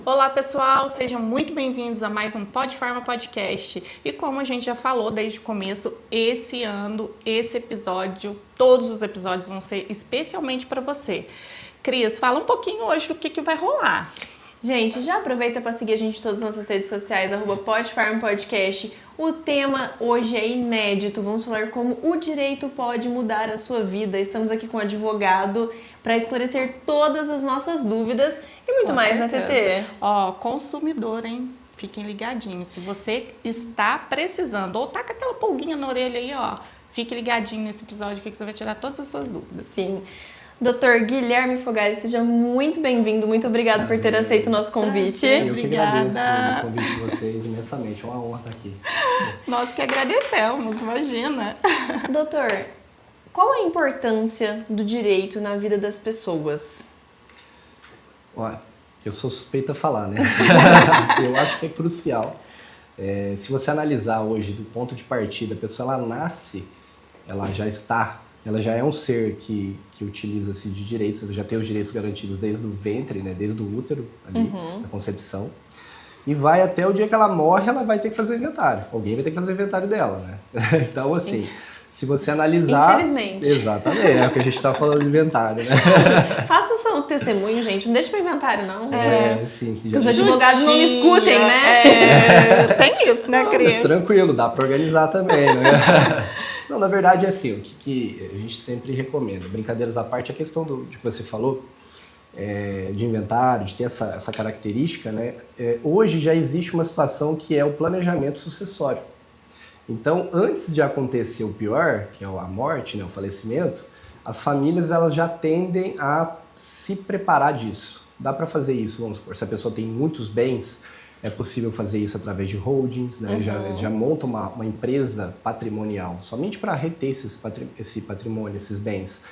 Olá pessoal, sejam muito bem-vindos a mais um Podfarma Podcast. E como a gente já falou desde o começo, esse ano, esse episódio, todos os episódios vão ser especialmente para você. Cris, fala um pouquinho hoje do que vai rolar. Gente, já aproveita para seguir a gente em todas as nossas redes sociais, @podfarmpodcast. O tema hoje é inédito, vamos falar como o direito pode mudar a sua vida. Estamos aqui com um advogado para esclarecer todas as nossas dúvidas e muito mais, certeza. Né, TT? Ó, consumidor, hein? Fiquem ligadinhos. Se você está precisando ou tá com aquela pulguinha na orelha aí, ó, fique ligadinho nesse episódio que você vai tirar todas as suas dúvidas. Sim. Dr. Guilherme Fogari, seja muito bem-vindo. Muito obrigado por ter aceito o nosso convite. Eu que agradeço o convite de vocês imensamente. É uma honra estar aqui. Nós que agradecemos, imagina. Doutor, qual a importância do direito na vida das pessoas? Olha, eu sou suspeito a falar, né? Eu acho que é crucial. Se você analisar hoje do ponto de partida, a pessoa ela nasce, ela já é um ser que utiliza-se de direitos, já tem os direitos garantidos desde o ventre, né, desde o útero, ali, da concepção. E vai até o dia que ela morre, ela vai ter que fazer o inventário. Alguém vai ter que fazer o inventário dela, né? Então, assim, se você analisar... Infelizmente. Exatamente, é o que a gente está falando de inventário, né? Faça o seu testemunho, gente. Não deixa para inventário, não. Sim. Os advogados não me escutem, né? Tem isso, né, Cris? Mas tranquilo, dá para organizar também, né? Não, na verdade é assim, o que a gente sempre recomenda, brincadeiras à parte, a questão de que você falou, de inventário, de ter essa característica, né? Hoje já existe uma situação que é o planejamento sucessório. Então, antes de acontecer o pior, que é a morte, né, o falecimento, as famílias elas já tendem a se preparar disso. Dá para fazer isso, vamos supor, se a pessoa tem muitos bens, é possível fazer isso através de holdings, né? Já monta uma empresa patrimonial, somente para reter esse patrimônio, esses bens,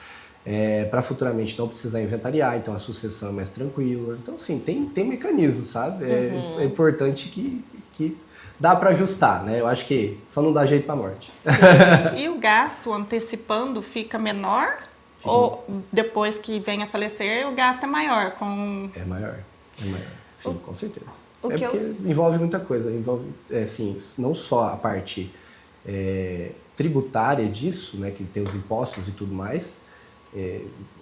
para futuramente não precisar inventariar, então a sucessão é mais tranquila. Então, assim, tem mecanismo, sabe? É importante que dá para ajustar, né? Eu acho que só não dá jeito para a morte. E o gasto antecipando fica menor? Sim. Ou depois que vem a falecer, o gasto é maior? É maior. Sim, com certeza. Porque envolve muita coisa, envolve, assim, não só a parte tributária disso, né, que tem os impostos e tudo mais,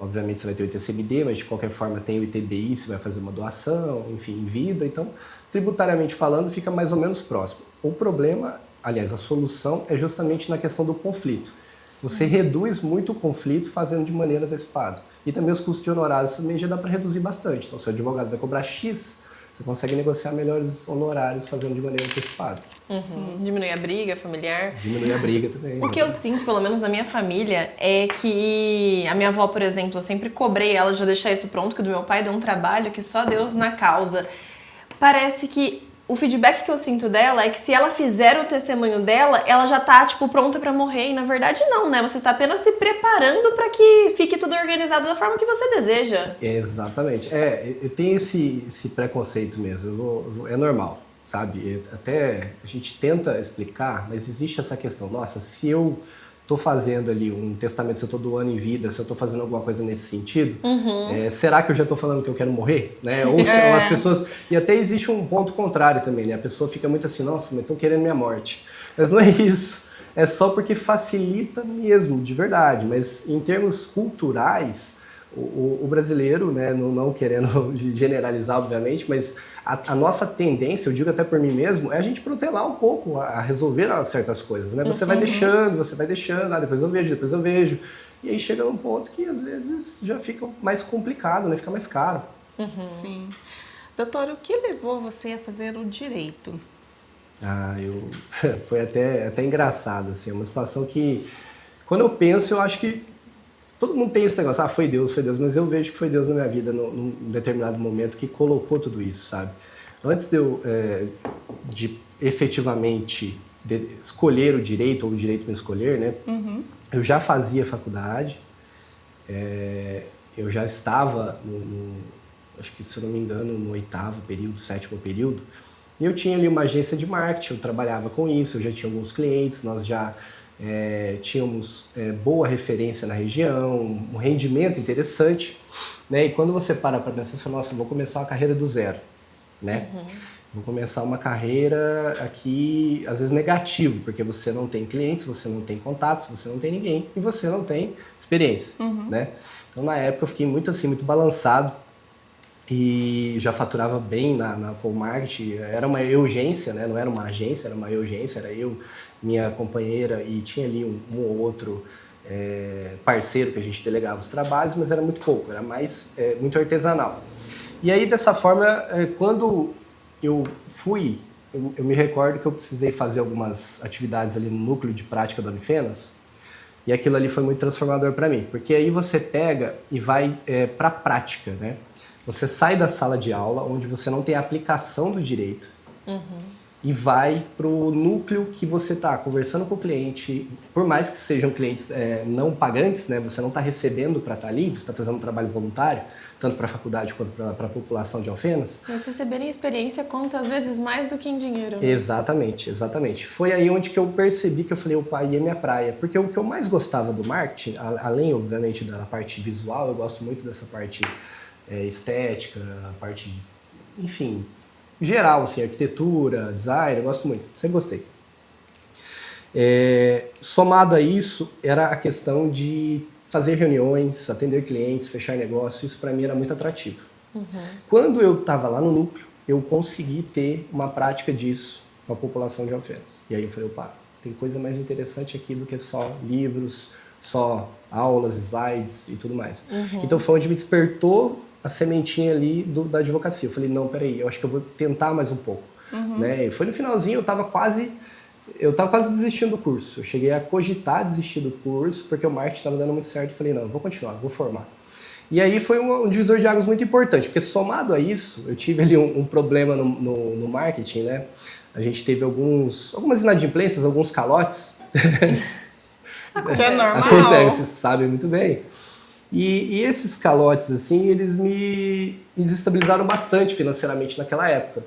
obviamente você vai ter o ITCMD, mas de qualquer forma tem o ITBI, você vai fazer uma doação, enfim, em vida, então, tributariamente falando, fica mais ou menos próximo. O problema, aliás, a solução é justamente na questão do conflito. Você reduz muito o conflito fazendo de maneira antecipada. E também os custos de honorários também já dá para reduzir bastante. Então, se o advogado vai cobrar X, você consegue negociar melhores honorários fazendo de maneira antecipada. Diminui a briga familiar. Diminui a briga também. O que eu sinto, pelo menos na minha família, é que a minha avó, por exemplo, eu sempre cobrei ela de já deixar isso pronto, que o do meu pai deu um trabalho que só Deus na causa. Parece que o feedback que eu sinto dela é que se ela fizer o testemunho dela, ela já tá, pronta pra morrer. E na verdade não, né? Você está apenas se preparando para que fique tudo organizado da forma que você deseja. Exatamente. Eu tenho esse preconceito mesmo. É normal, sabe? Até a gente tenta explicar, mas existe essa questão. Nossa, se eu tô fazendo ali um testamento, se eu tô doando em vida, se eu tô fazendo alguma coisa nesse sentido, será que eu já tô falando que eu quero morrer? Né? Ou as pessoas... E até existe um ponto contrário também, né? A pessoa fica muito assim, nossa, mas estão querendo minha morte. Mas não é isso. É só porque facilita mesmo, de verdade. Mas em termos culturais, o brasileiro, né, não querendo generalizar, obviamente, mas a nossa tendência, eu digo até por mim mesmo, é a gente protelar um pouco a resolver certas coisas, né? Você vai deixando, depois eu vejo. E aí chega num ponto que às vezes já fica mais complicado, né? Fica mais caro. Sim. Doutor, o que levou você a fazer o direito? Foi até engraçado, assim, é uma situação que, quando eu penso, eu acho que todo mundo tem esse negócio, foi Deus, mas eu vejo que foi Deus na minha vida num determinado momento que colocou tudo isso, sabe? Antes de efetivamente escolher o direito, ou o direito me escolher, né? Eu já fazia faculdade, eu já estava, acho que se eu não me engano, no 8º período, 7º período, e eu tinha ali uma agência de marketing, eu trabalhava com isso, eu já tinha alguns clientes, nós já... tínhamos boa referência na região, um rendimento interessante, né? E quando você para pensar, você fala, nossa, vou começar a carreira do zero. né? Vou começar uma carreira aqui, às vezes negativo, porque você não tem clientes, você não tem contatos, você não tem ninguém e você não tem experiência, né? Então, na época, eu fiquei muito assim, muito balançado e já faturava bem com o marketing. Era uma urgência, né? Não era uma agência, era uma urgência. Era eu, minha companheira e tinha ali um ou outro parceiro que a gente delegava os trabalhos, mas era muito pouco, era mais muito artesanal. E aí, dessa forma, quando eu fui, eu me recordo que eu precisei fazer algumas atividades ali no núcleo de prática da Unifenas, e aquilo ali foi muito transformador para mim, porque aí você pega e vai para a prática, né? Você sai da sala de aula, onde você não tem a aplicação do direito, e vai para o núcleo que você está conversando com o cliente, por mais que sejam clientes não pagantes, né? Você não está recebendo para estar ali, você está fazendo um trabalho voluntário, tanto para a faculdade quanto para a população de Alfenas. Mas receberem experiência conta às vezes mais do que em dinheiro. Né? Exatamente, exatamente. Foi aí onde que eu percebi que eu falei, opa, aí é minha praia. Porque o que eu mais gostava do marketing, além, obviamente, da parte visual, eu gosto muito dessa parte estética, a parte, enfim, geral, assim, arquitetura, design, eu gosto muito, sempre gostei. Somado a isso, era a questão de fazer reuniões, atender clientes, fechar negócios, isso para mim era muito atrativo. Quando eu estava lá no núcleo, eu consegui ter uma prática disso com a população de Alfenas. E aí eu falei, opa, tem coisa mais interessante aqui do que só livros, só aulas, slides e tudo mais. Então foi onde me despertou a sementinha ali da advocacia. Eu falei, não, peraí, eu acho que eu vou tentar mais um pouco. Né? E foi no finalzinho, eu estava quase desistindo do curso. Eu cheguei a cogitar desistir do curso, porque o marketing estava dando muito certo. Eu falei, não, eu vou continuar, vou formar. E aí foi um divisor de águas muito importante, porque somado a isso, eu tive ali um problema no marketing, né? A gente teve algumas inadimplências, alguns calotes. Que é normal. Acontece, vocês sabem muito bem. E esses calotes, assim, eles me desestabilizaram bastante financeiramente naquela época.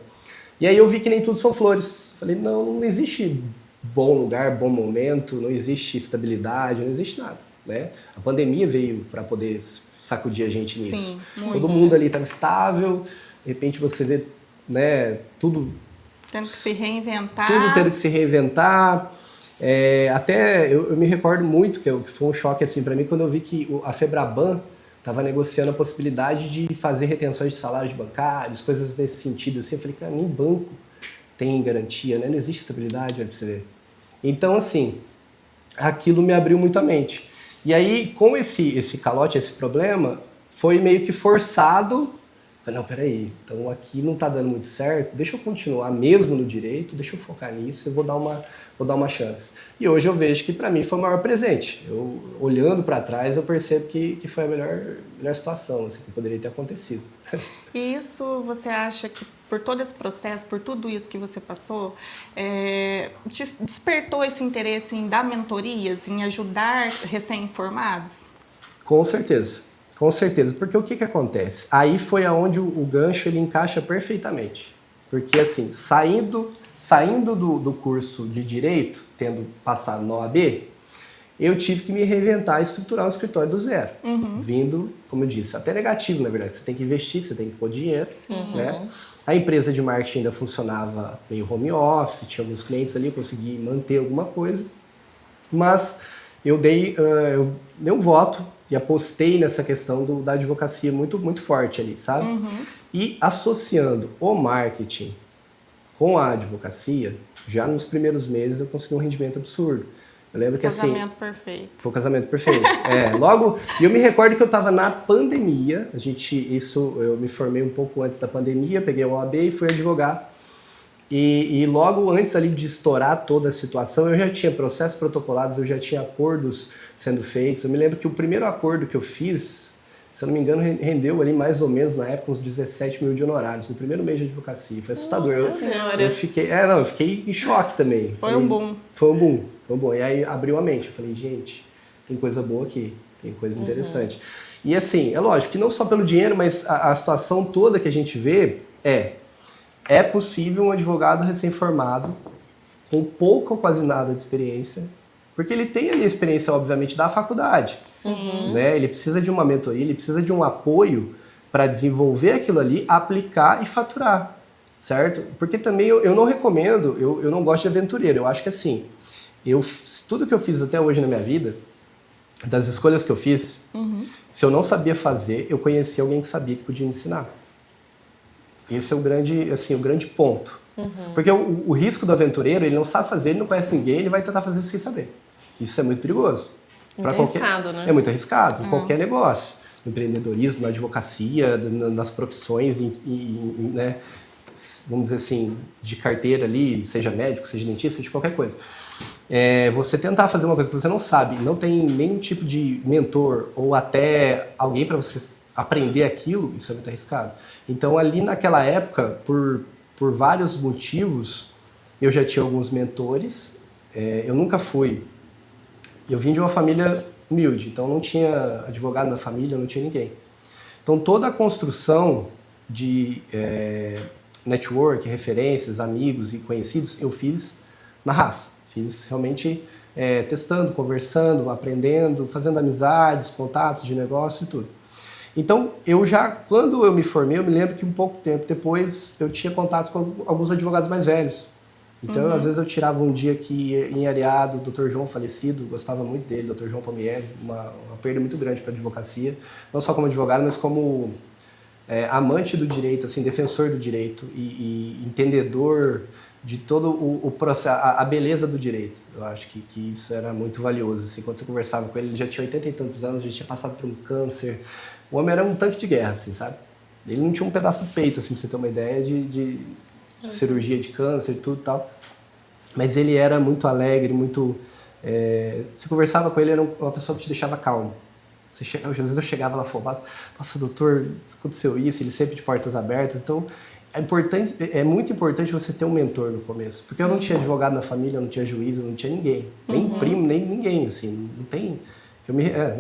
E aí eu vi que nem tudo são flores. Falei, não existe bom lugar, bom momento, não existe estabilidade, não existe nada, né? A pandemia veio para poder sacudir a gente nisso. Sim, muito. Todo mundo ali estava estável, de repente você vê, né, tudo tendo que se reinventar. Tudo tendo que se reinventar. Até eu me recordo muito que foi um choque assim para mim quando eu vi que a Febraban estava negociando a possibilidade de fazer retenções de salários de bancários, coisas nesse sentido assim. Eu falei, cara, nem banco tem garantia, né? Não existe estabilidade, olha pra você ver. Então, assim, aquilo me abriu muito a mente. E aí, com esse calote, esse problema, foi meio que forçado. Falei, não, peraí, então aqui não tá dando muito certo, deixa eu continuar mesmo no direito, deixa eu focar nisso, eu vou dar uma chance. E hoje eu vejo que para mim foi o maior presente. Eu, olhando para trás, eu percebo que foi a melhor situação assim, que poderia ter acontecido. E isso, você acha que por todo esse processo, por tudo isso que você passou, te despertou esse interesse em dar mentorias, em ajudar recém-formados? Com certeza. Com certeza, porque o que acontece? Aí foi aonde o gancho ele encaixa perfeitamente. Porque assim, saindo do curso de Direito, tendo passado na OAB, eu tive que me reinventar e estruturar um escritório do zero. Vindo, como eu disse, até negativo, na verdade. Você tem que investir, você tem que pôr dinheiro. Né? A empresa de marketing ainda funcionava meio home office, tinha alguns clientes ali, eu consegui manter alguma coisa. Mas eu dei um voto e apostei nessa questão da advocacia muito, muito forte ali, sabe? E associando o marketing com a advocacia, já nos primeiros meses eu consegui um rendimento absurdo. Eu lembro que assim... Casamento perfeito. Foi o casamento perfeito. Logo... E eu me recordo que eu estava na pandemia, eu me formei um pouco antes da pandemia, peguei o OAB e fui advogar. E logo antes ali de estourar toda a situação, eu já tinha processos protocolados, eu já tinha acordos sendo feitos. Eu me lembro que o primeiro acordo que eu fiz, se eu não me engano, rendeu ali mais ou menos na época uns 17 mil de honorários, no primeiro mês de advocacia. Foi assustador. Nossa Senhora. Eu fiquei em choque também. Foi um boom. Foi um boom. E aí abriu a mente. Eu falei, gente, tem coisa boa aqui, tem coisa interessante. E assim, é lógico que não só pelo dinheiro, mas a situação toda que a gente vê é possível um advogado recém-formado, com pouca ou quase nada de experiência, porque ele tem ali a experiência, obviamente, da faculdade. Né? Ele precisa de uma mentoria, ele precisa de um apoio para desenvolver aquilo ali, aplicar e faturar. certo? Porque também eu não recomendo, eu não gosto de aventureiro. Eu acho que assim, tudo que eu fiz até hoje na minha vida, das escolhas que eu fiz, se eu não sabia fazer, eu conheci alguém que sabia que podia me ensinar. Esse é o grande ponto. Porque o risco do aventureiro, ele não sabe fazer, ele não conhece ninguém, ele vai tentar fazer sem saber. Isso é muito perigoso. Muito arriscado, né? É muito arriscado, em qualquer negócio. No empreendedorismo, na advocacia, nas profissões, né, vamos dizer assim, de carteira ali, seja médico, seja dentista, de qualquer coisa. Você tentar fazer uma coisa que você não sabe, não tem nenhum tipo de mentor ou até alguém para você aprender aquilo, isso é muito arriscado. Então, ali naquela época, por vários motivos, eu já tinha alguns mentores. Eu nunca fui... Eu vim de uma família humilde, então não tinha advogado na família, não tinha ninguém. Então, toda a construção de network, referências, amigos e conhecidos, eu fiz na raça. Fiz realmente testando, conversando, aprendendo, fazendo amizades, contatos de negócio e tudo. Então, quando eu me formei, eu me lembro que um pouco tempo depois eu tinha contato com alguns advogados mais velhos. Então, às vezes eu tirava um dia que em Areado, o Dr. João falecido, gostava muito dele, Dr. João Palmieri, uma perda muito grande para a advocacia, não só como advogado, mas como amante do direito, assim, defensor do direito e entendedor de todo o processo, a beleza do direito. Eu acho que isso era muito valioso. Assim, quando você conversava com ele, ele já tinha 80 e tantos anos, já tinha passado por um câncer. O homem era um tanque de guerra, assim, sabe? Ele não tinha um pedaço do peito, assim, pra você ter uma ideia de cirurgia de câncer e tudo e tal. Mas ele era muito alegre, muito... você conversava com ele, era uma pessoa que te deixava calmo. Às vezes eu chegava lá afobado, nossa, doutor, aconteceu isso, ele sempre de portas abertas. Então, é muito importante você ter um mentor no começo. Porque eu não tinha advogado na família, eu não tinha juiz, eu não tinha ninguém. Nem primo, nem ninguém, assim. Não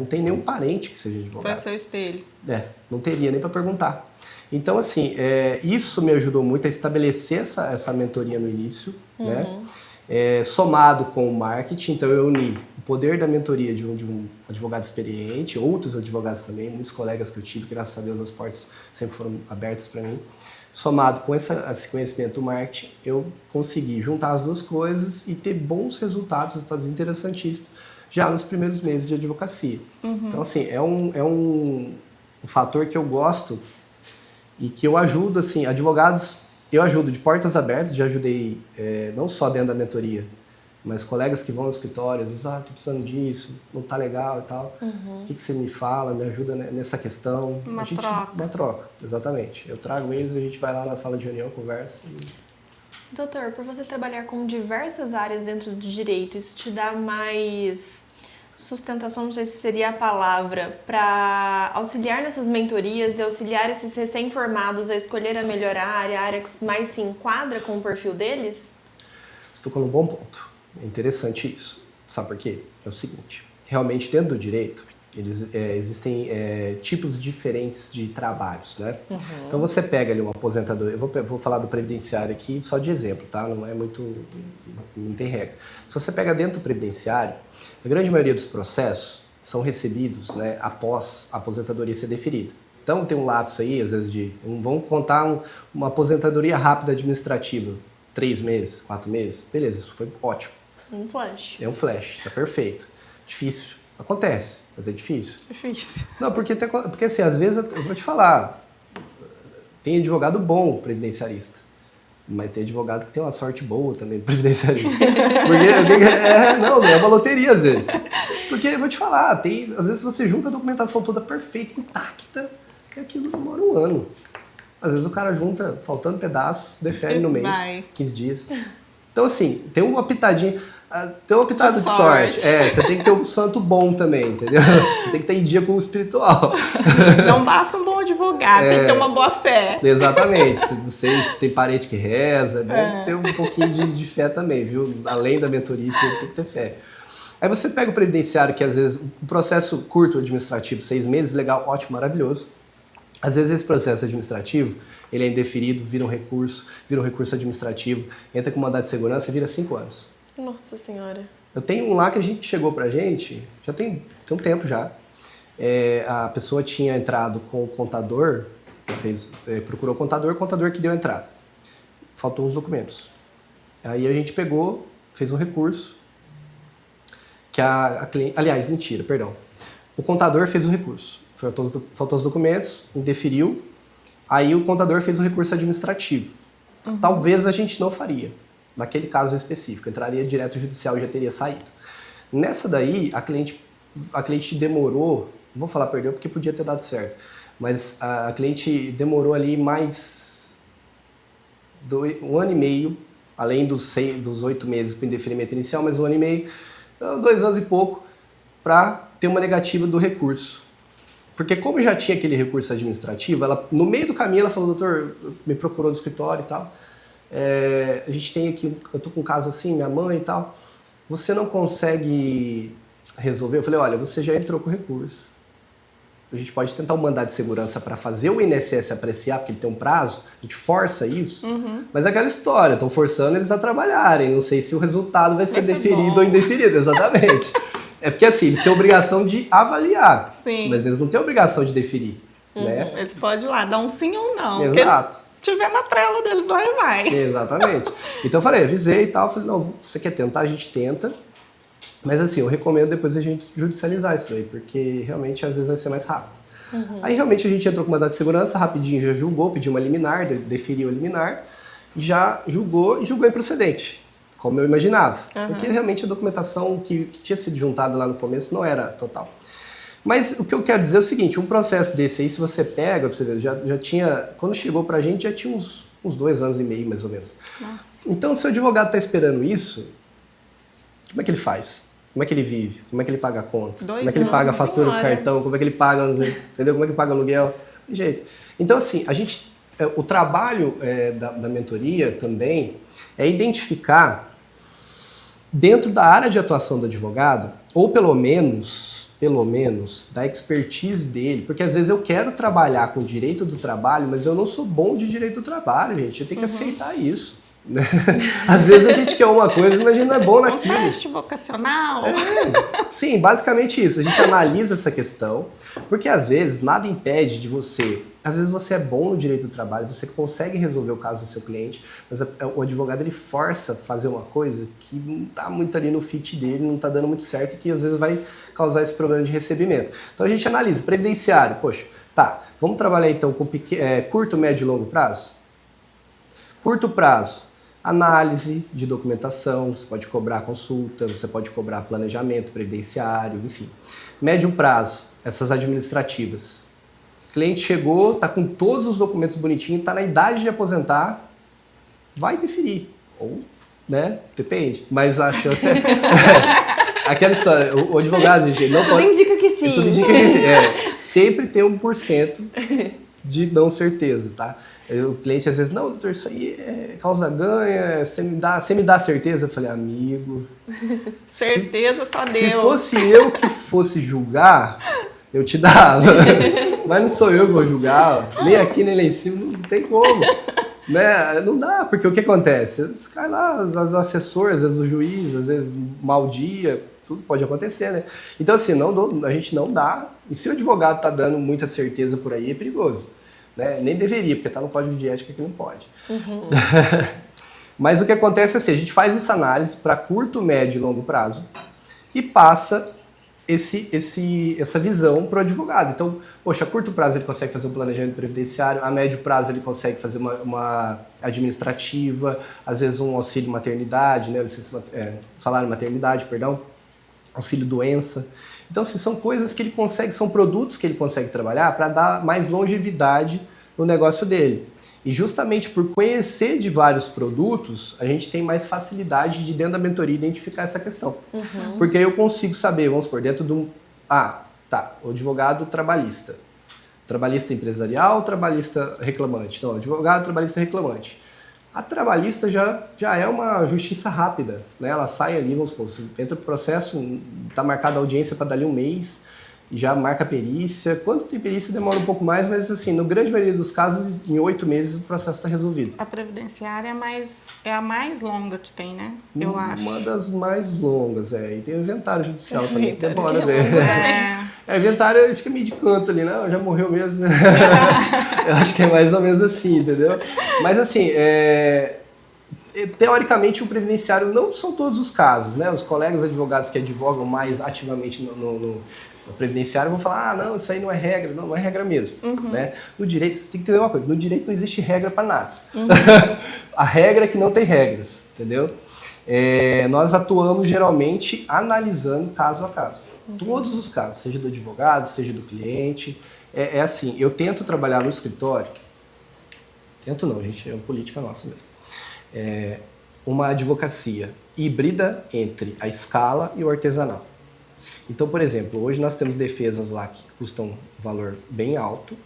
tem nenhum parente que seja advogado. Foi seu espelho. Não teria nem para perguntar. Então, assim, isso me ajudou muito a estabelecer essa mentoria no início, né? Somado com o marketing, então eu uni o poder da mentoria de um advogado experiente, outros advogados também, muitos colegas que eu tive, graças a Deus as portas sempre foram abertas para mim. Somado com esse conhecimento do marketing, eu consegui juntar as duas coisas e ter bons resultados interessantíssimos, já nos primeiros meses de advocacia. Então, assim, é um fator que eu gosto e que eu ajudo, assim, advogados, eu ajudo de portas abertas, já ajudei não só dentro da mentoria, mas colegas que vão no escritório, às vezes, tô precisando disso, não tá legal e tal, o que você me fala, me ajuda nessa questão. Uma troca, exatamente. Eu trago eles, a gente vai lá na sala de reunião, conversa. Doutor, por você trabalhar com diversas áreas dentro do direito, isso te dá mais sustentação, não sei se seria a palavra, para auxiliar nessas mentorias e auxiliar esses recém-formados a escolher a melhor área, a área que mais se enquadra com o perfil deles? Você tocou num bom ponto. É interessante isso. Sabe por quê? É o seguinte, realmente dentro do direito, existem tipos diferentes de trabalhos, né? Então você pega ali um aposentador, eu vou falar do previdenciário aqui só de exemplo, tá? Não é muito, não tem regra. Se você pega dentro do previdenciário, a grande maioria dos processos são recebidos, né, após a aposentadoria ser deferida. Então tem um lapso aí, às vezes, vamos contar uma aposentadoria rápida administrativa, 3 meses, 4 meses, beleza, isso foi ótimo. Um flash. É um flash, tá perfeito. Difícil. Acontece, mas é difícil. Difícil. Não, porque assim, às vezes, eu vou te falar, tem advogado bom previdenciarista, mas tem advogado que tem uma sorte boa também previdenciarista. Não é uma loteria às vezes. Porque, eu vou te falar, às vezes você junta a documentação toda perfeita, intacta, e aquilo demora um ano. Às vezes o cara junta, faltando pedaço, defere no mês, 15 dias. Então assim, tem uma pitadinha... Tem uma pitada de sorte. Você tem que ter um santo bom também, entendeu? Você tem que estar em dia com o espiritual. Não basta um bom advogado, tem que ter uma boa fé. Exatamente. Se tem parente que reza, é bom ter um pouquinho de fé também, viu? Além da mentoria, tem que ter fé. Aí você pega o previdenciário, que às vezes um processo curto administrativo, 6 meses, legal, ótimo, maravilhoso. Às vezes esse processo administrativo, ele é indeferido, vira um recurso administrativo, entra com mandado de segurança e vira 5 anos. Nossa Senhora. Eu tenho um lá que chegou pra gente, já tem um tempo já. A pessoa tinha entrado com o contador, procurou o contador que deu a entrada. faltou uns documentos. Aí a gente pegou, fez um recurso, que a cliente... Aliás, mentira, perdão. O contador fez um recurso. Faltou os documentos, indeferiu. Aí o contador fez um recurso administrativo. Talvez a gente não faria, naquele caso específico. Entraria direto judicial e já teria saído. Nessa daí, a cliente demorou... Não vou falar perdeu porque podia ter dado certo. Mas a cliente demorou ali mais 1 ano e meio, além dos 8 meses para o indeferimento inicial, mais 1 ano e meio, 2 anos e pouco, para ter uma negativa do recurso. Porque como já tinha aquele recurso administrativo, ela, no meio do caminho ela falou, doutor, me procurou do escritório e tal, a gente tem aqui, eu tô com um caso assim, minha mãe e tal, você não consegue resolver? Eu falei, olha, você já entrou com recurso. A gente pode tentar um mandado de segurança para fazer o INSS apreciar, porque ele tem um prazo, a gente força isso, mas é aquela história, estão forçando eles a trabalharem, não sei se o resultado vai ser deferido ou indeferido, exatamente. É porque assim, eles têm a obrigação de avaliar, mas eles não têm a obrigação de deferir. Né? Eles podem ir lá, dar um sim ou não. Exato. Se tiver na trela deles, lá e vai. Exatamente. Então eu falei, avisei e tal, falei, não, você quer tentar? A gente tenta. Mas assim, eu recomendo depois a gente judicializar isso daí, porque realmente às vezes vai ser mais rápido. Aí realmente a gente entrou com mandado de segurança, rapidinho já julgou, pediu uma liminar, deferiu a liminar, já julgou e julgou improcedente, como eu imaginava. Porque realmente a documentação que tinha sido juntada lá no começo não era total. Mas o que eu quero dizer é o seguinte, um processo desse aí, se você pega, você vê, já tinha, quando chegou pra gente, já tinha uns 2 anos e meio, mais ou menos. Nossa. Então, se o advogado está esperando isso, como é que ele faz? Como é que ele vive? Como é que ele paga a conta? Como é que ele paga a fatura do cartão? Como é que ele paga, entendeu? Como é que ele paga o aluguel? Tem jeito. Então, assim, o trabalho da mentoria também é identificar dentro da área de atuação do advogado, ou pelo menos, da expertise dele, porque às vezes eu quero trabalhar com direito do trabalho, mas eu não sou bom de direito do trabalho, gente. Eu tenho que aceitar isso. Né? Às vezes a gente quer uma coisa, mas a gente não é bom naquilo. Um teste vocacional. Sim, basicamente isso. A gente analisa essa questão, porque às vezes nada impede de você... Às vezes você é bom no direito do trabalho, você consegue resolver o caso do seu cliente, mas o advogado ele força a fazer uma coisa que não está muito ali no fit dele, não está dando muito certo e que às vezes vai causar esse problema de recebimento. Então a gente analisa, previdenciário, poxa, tá, vamos trabalhar então com curto, médio e longo prazo? Curto prazo, análise de documentação, você pode cobrar consulta, você pode cobrar planejamento previdenciário, enfim. Médio prazo, essas administrativas. O cliente chegou, está com todos os documentos bonitinhos, está na idade de aposentar, vai deferir. Ou, né, depende, mas a chance é... Aquela história, o advogado, gente, não tudo pode... indica que sim. Tudo indica que sim. Sempre tem 1% de não certeza, tá? O cliente às vezes, não, doutor, isso aí é causa ganha, você me dá certeza? Eu falei, amigo... Certeza só Deus. Se fosse eu que fosse julgar, eu te dava. Mas não sou eu que vou julgar, nem aqui, nem lá em cima, não tem como. Né? Não dá, porque o que acontece? Os caras lá, os assessores, às vezes o juiz, às vezes mau dia, tudo pode acontecer, né? Então assim, a gente não dá, e se o advogado tá dando muita certeza por aí, é perigoso. Né? Nem deveria, porque tá no código de ética que não pode. Mas o que acontece é assim, a gente faz essa análise para curto, médio e longo prazo e passa essa visão para o advogado. Então, poxa, a curto prazo ele consegue fazer um planejamento previdenciário, a médio prazo ele consegue fazer uma administrativa, às vezes um auxílio maternidade, né, salário maternidade, perdão, auxílio doença. Então, assim, são coisas que ele consegue, são produtos que ele consegue trabalhar para dar mais longevidade no negócio dele. E justamente por conhecer de vários produtos, a gente tem mais facilidade de, dentro da mentoria, identificar essa questão. Porque aí eu consigo saber, vamos supor, dentro de um... o advogado trabalhista. Trabalhista empresarial, trabalhista reclamante. Não, advogado trabalhista reclamante. A trabalhista já é uma justiça rápida, né? Ela sai ali, vamos supor, você entra pro processo, está marcada a audiência para dali um mês, e já marca a perícia. Quando tem perícia demora um pouco mais, mas assim, no grande maioria dos casos, em 8 meses o processo está resolvido. A previdenciária é a mais longa que tem, né? Eu acho. Uma das mais longas, e tem o inventário judicial também, que demora, né? O inventário fica meio de canto ali, né? Já morreu mesmo, né? Eu acho que é mais ou menos assim, entendeu? Mas assim, teoricamente, o previdenciário não são todos os casos, né? Os colegas advogados que advogam mais ativamente no previdenciário vão falar, não, isso aí não é regra. Não é regra mesmo, né? No direito, você tem que entender uma coisa, no direito não existe regra para nada. A regra é que não tem regras, entendeu? Nós atuamos geralmente analisando caso a caso. Todos os casos, seja do advogado, seja do cliente. É assim, eu tento trabalhar no escritório, tento não, gente, é uma política nossa mesmo. Uma advocacia híbrida entre a escala e o artesanal. Então, por exemplo, hoje nós temos defesas lá que custam um valor bem alto,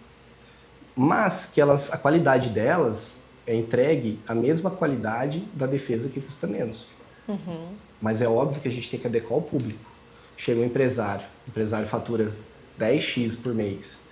mas que a qualidade delas é entregue a mesma qualidade da defesa que custa menos. Mas é óbvio que a gente tem que adequar ao público. Chega um empresário, o empresário fatura 10x por mês,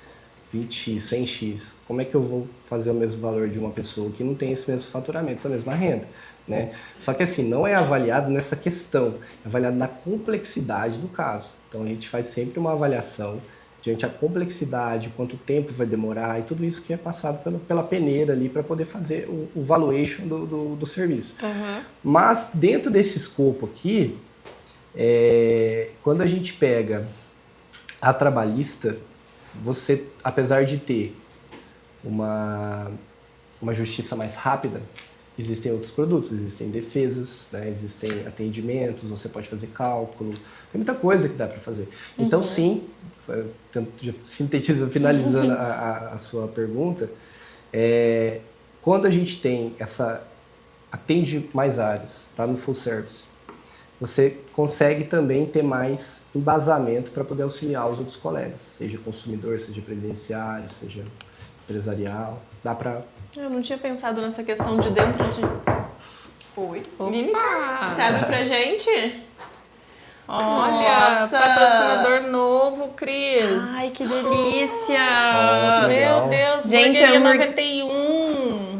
20x, 100x, como é que eu vou fazer o mesmo valor de uma pessoa que não tem esse mesmo faturamento, essa mesma renda, né? Só que assim, não é avaliado nessa questão, é avaliado na complexidade do caso. Então a gente faz sempre uma avaliação diante da complexidade, quanto tempo vai demorar e tudo isso que é passado pela peneira ali para poder fazer o valuation do serviço. Mas dentro desse escopo aqui, quando a gente pega a trabalhista, você, apesar de ter uma justiça mais rápida, existem outros produtos, existem defesas, né? Existem atendimentos, você pode fazer cálculo, tem muita coisa que dá para fazer. Então, sim, finalizando a sua pergunta, quando a gente tem atende mais áreas, está no full service, você consegue também ter mais embasamento para poder auxiliar os outros colegas, seja consumidor, seja previdenciário, seja empresarial. Dá para... Eu não tinha pensado nessa questão de dentro de... Oi, Lineker, você abre pra gente? Olha, Nossa. Patrocinador novo, Cris. Ai, que delícia! Meu Deus, gente, hamburgueria 91.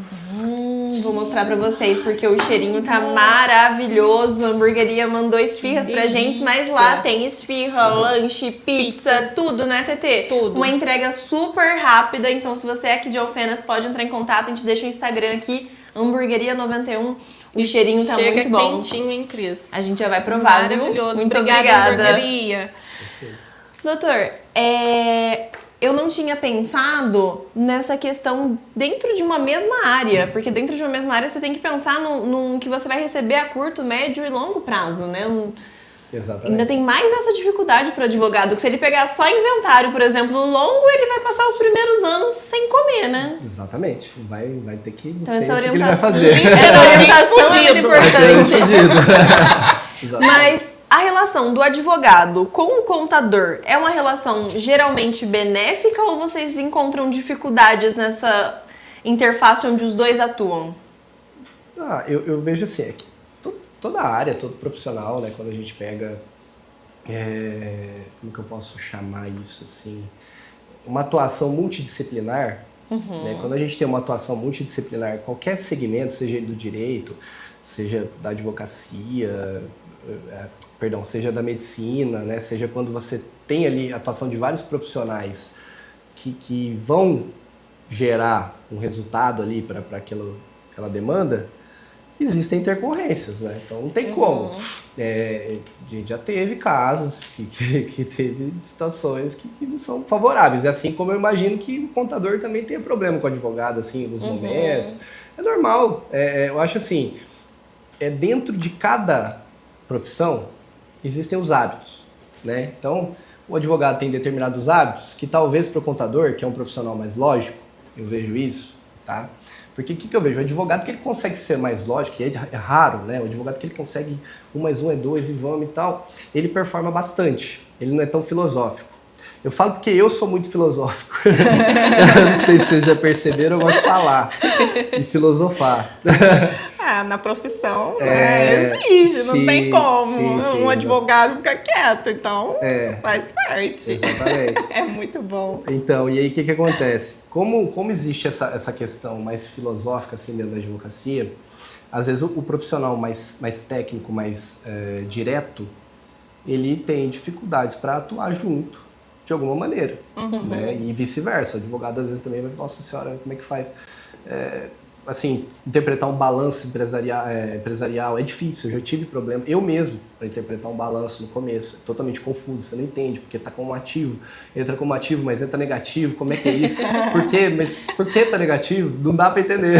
Vou mostrar pra vocês, porque o cheirinho tá maravilhoso. A hamburgueria mandou esfirras pra gente, mas lá tem esfirra, lanche, pizza, tudo, né, Tetê? Tudo. Uma entrega super rápida, então se você é aqui de Alfenas, pode entrar em contato, a gente deixa o Instagram aqui, hamburgueria 91. O cheirinho tá Chega muito bom. quentinho, hein, Cris? A gente já vai provar, viu? Maravilhoso. Muito obrigada. obrigada. Hamburgueria. Perfeito. Doutor, eu não tinha pensado nessa questão dentro de uma mesma área, porque dentro de uma mesma área você tem que pensar no que você vai receber a curto, médio e longo prazo, né? Exatamente. Ainda tem mais essa dificuldade para o advogado, que se ele pegar só inventário, por exemplo, longo, ele vai passar os primeiros anos sem comer, né? Exatamente. Vai ter que... Não Então sei essa o que ele vai orientação, fazer. essa orientação é muito importante. Exatamente. Mas a relação do advogado com o contador é uma relação geralmente benéfica ou vocês encontram dificuldades nessa interface onde os dois atuam? Eu vejo assim, que toda área, todo profissional, né, quando a gente pega, como que eu posso chamar isso assim, uma atuação multidisciplinar, né, quando a gente tem uma atuação multidisciplinar, qualquer segmento, seja do direito, seja da advocacia, seja da medicina, né? Seja quando você tem ali a atuação de vários profissionais que vão gerar um resultado ali para aquela demanda, existem intercorrências, né? Então não tem como. A gente já teve casos que teve situações que não são favoráveis. É assim como eu imagino que o contador também tenha problema com o advogado, assim, nos momentos. É normal. Eu acho assim, dentro de cada profissão existem os hábitos, né? Então, o advogado tem determinados hábitos que talvez para o contador, que é um profissional mais lógico, eu vejo isso, tá? Porque o que eu vejo? O advogado que ele consegue ser mais lógico, e é raro, né? O advogado que ele consegue 1 mais 1 é 2 e vamos e tal, ele performa bastante, ele não é tão filosófico. Eu falo porque eu sou muito filosófico. Não sei se vocês já perceberam, eu gosto de falar e filosofar. Na profissão exige, não tem como um advogado ficar quieto, então faz parte. Exatamente. É muito bom. Então, e aí o que acontece? Como existe essa questão mais filosófica assim dentro da advocacia, às vezes o profissional mais técnico, mais direto, ele tem dificuldades para atuar junto de alguma maneira, né? E vice-versa. O advogado às vezes também vai falar, nossa senhora, como é que faz? assim, interpretar um balanço empresarial é difícil, eu já tive problema, eu mesmo, para interpretar um balanço no começo, é totalmente confuso, você não entende, porque está como ativo, entra como ativo, mas entra negativo, como é que é isso? Por quê? Mas por que está negativo? Não dá para entender.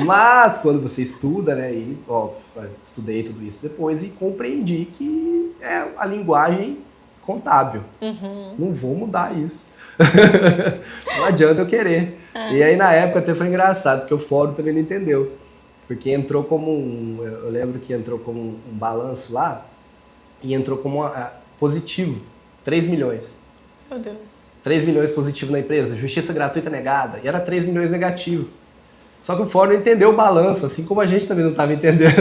Mas quando você estuda, né, e ó, estudei tudo isso depois e compreendi que é a linguagem contábil. Não vou mudar isso. Não adianta eu querer. E aí na época até foi engraçado, porque o fórum também não entendeu. Porque entrou como eu lembro que entrou como um balanço lá e entrou como positivo, 3 milhões. Meu Deus. 3 milhões positivo na empresa, justiça gratuita negada, e era 3 milhões negativo. Só que o fórum não entendeu o balanço, assim como a gente também não estava entendendo.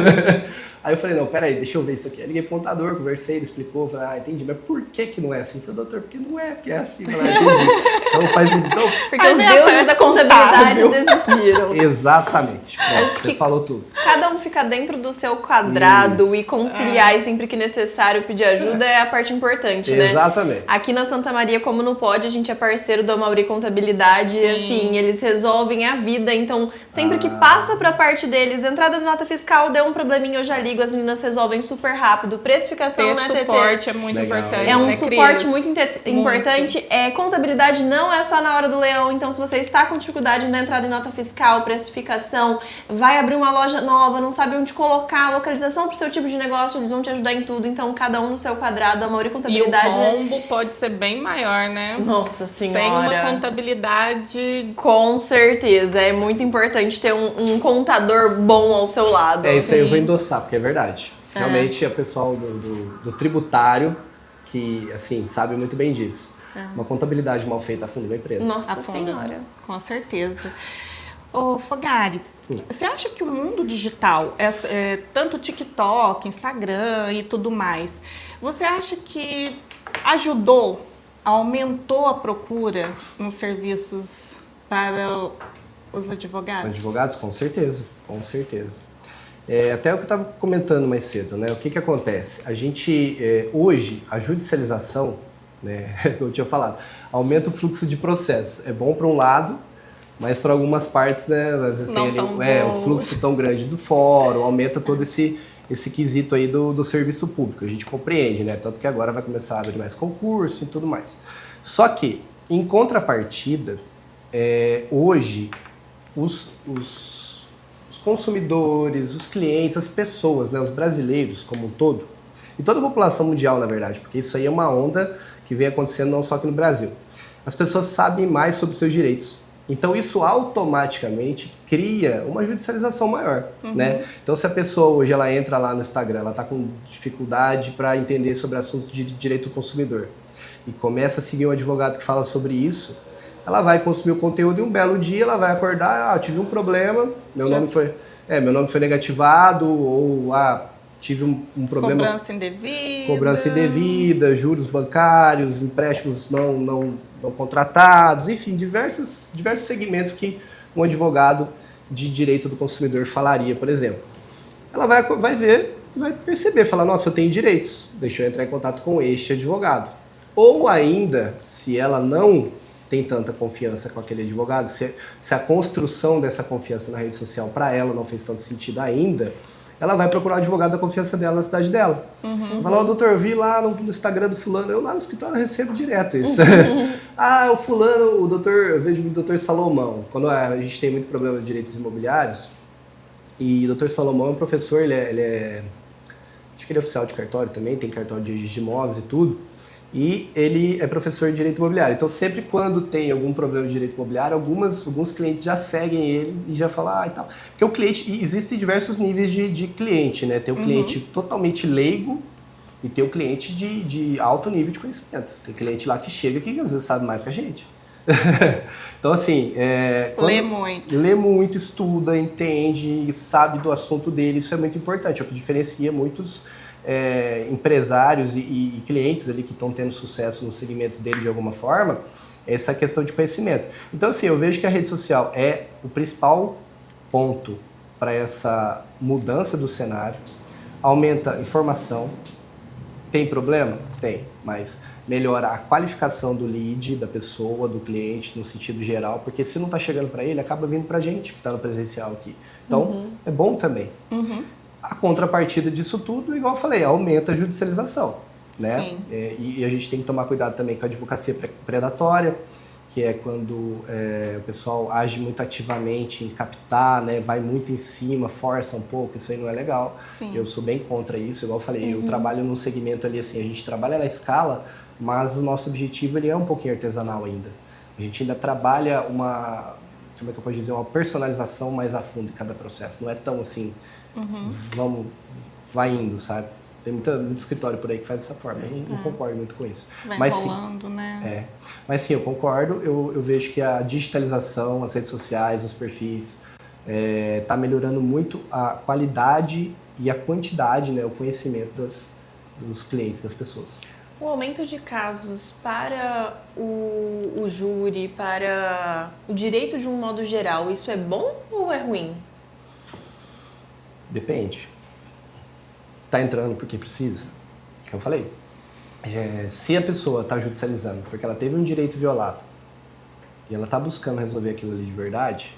Aí eu falei, não, peraí, deixa eu ver isso aqui. Aí liguei pro contador, conversei, ele explicou, falei, entendi, mas por que não é assim? Eu falei, doutor, porque não é, porque é assim. Eu falei, entendi. Então faz sentido. Então, porque os deuses da contabilidade desistiram. Exatamente. Pronto, você falou tudo. Cada um fica dentro do seu quadrado e conciliar e sempre que necessário pedir ajuda é a parte importante, né? Exatamente. Aqui na Santa Maria, como não pode, a gente é parceiro do Amauri Contabilidade e assim, eles resolvem a vida, então sempre que passa pra parte deles, da entrada da nota fiscal, deu um probleminha, eu já ligo, as meninas resolvem super rápido. Precificação, né, TT? Suporte é muito importante. É um né, suporte Cris? muito importante. Contabilidade não é só na hora do leão, então se você está com dificuldade na entrada em nota fiscal, precificação, vai abrir uma loja nova, não sabe onde colocar, localização para o seu tipo de negócio, eles vão te ajudar em tudo, então cada um no seu quadrado, Amauri Contabilidade. E o combo pode ser bem maior, né? Nossa Senhora. Sem uma contabilidade. Com certeza, é muito importante ter um contador bom ao seu lado. É, isso aí eu vou endossar, porque é verdade. Realmente é o pessoal do tributário que, assim, sabe muito bem disso. Uma contabilidade mal feita afunda a empresa. Nossa Senhora. Com certeza. Ô, Fogari, você acha que o mundo digital, tanto TikTok, Instagram e tudo mais, você acha que ajudou, aumentou a procura nos serviços para os advogados? Os advogados, com certeza, com certeza. Até o que eu estava comentando mais cedo, né? O que acontece? A gente, hoje, a judicialização, né, eu tinha falado, aumenta o fluxo de processo. É bom para um lado, mas para algumas partes, né, às vezes não tem ali, o fluxo tão grande do fórum, aumenta todo esse quesito aí do serviço público. A gente compreende, né? Tanto que agora vai começar a abrir mais concurso e tudo mais. Só que, em contrapartida, hoje, os consumidores, os clientes, as pessoas, né, os brasileiros como um todo, e toda a população mundial, na verdade, porque isso aí é uma onda que vem acontecendo não só aqui no Brasil. As pessoas sabem mais sobre seus direitos. Então isso automaticamente cria uma judicialização maior, né? Então se a pessoa hoje ela entra lá no Instagram, ela está com dificuldade para entender sobre assuntos de direito do consumidor e começa a seguir um advogado que fala sobre isso, ela vai consumir o conteúdo e um belo dia ela vai acordar, tive um problema, meu nome foi negativado, ou tive um problema... Cobrança indevida, juros bancários, empréstimos não contratados, enfim, diversos segmentos que um advogado de direito do consumidor falaria, por exemplo. Ela vai ver, vai perceber, falar, nossa, eu tenho direitos, deixa eu entrar em contato com este advogado. Ou ainda, se ela não tem tanta confiança com aquele advogado, se a construção dessa confiança na rede social para ela não fez tanto sentido ainda, ela vai procurar o advogado da confiança dela na cidade dela. Fala, ó, doutor, vi lá no Instagram do fulano, eu lá no escritório recebo direto isso. O fulano, eu vejo o doutor Salomão. Quando a gente tem muito problema de direitos imobiliários, e o doutor Salomão é um professor, ele é acho que ele é oficial de cartório também, tem cartório de registro de imóveis e tudo. E ele é professor de direito imobiliário. Então, sempre quando tem algum problema de direito imobiliário, alguns clientes já seguem ele e já falam, e tal. Porque o cliente, existem diversos níveis de cliente, né? Tem o cliente totalmente leigo e tem o cliente de alto nível de conhecimento. Tem cliente lá que chega que às vezes sabe mais que a gente. Então, assim... Lê muito, estuda, entende, sabe do assunto dele. Isso é muito importante. É o que diferencia muitos... empresários e clientes ali que estão tendo sucesso nos segmentos dele de alguma forma, essa questão de conhecimento. Então, assim, eu vejo que a rede social é o principal ponto para essa mudança do cenário, aumenta a informação. Tem problema? Tem, mas melhora a qualificação do lead, da pessoa, do cliente, no sentido geral, porque se não está chegando para ele, acaba vindo para a gente que está no presencial aqui. Então, é bom também. A contrapartida disso tudo, igual eu falei, aumenta a judicialização, né? E a gente tem que tomar cuidado também com a advocacia predatória, que é quando o pessoal age muito ativamente em captar, né? Vai muito em cima, força um pouco, isso aí não é legal. Eu sou bem contra isso, igual eu falei, eu trabalho num segmento ali assim, a gente trabalha na escala, mas o nosso objetivo ele é um pouquinho artesanal ainda. A gente ainda trabalha uma, como é que eu posso dizer, uma personalização mais a fundo em cada processo, não é tão assim, vai indo, sabe? Tem muito escritório por aí que faz dessa forma. Eu não concordo muito com isso. Vai enrolando, né? Mas sim, eu concordo. Eu vejo que a digitalização, as redes sociais, os perfis, tá melhorando muito a qualidade e a quantidade, né, o conhecimento dos clientes, das pessoas. O aumento de casos para o júri, para o direito de um modo geral, isso é bom ou é ruim? Depende. Tá entrando porque precisa, que eu falei. Se a pessoa está judicializando porque ela teve um direito violado e ela está buscando resolver aquilo ali de verdade,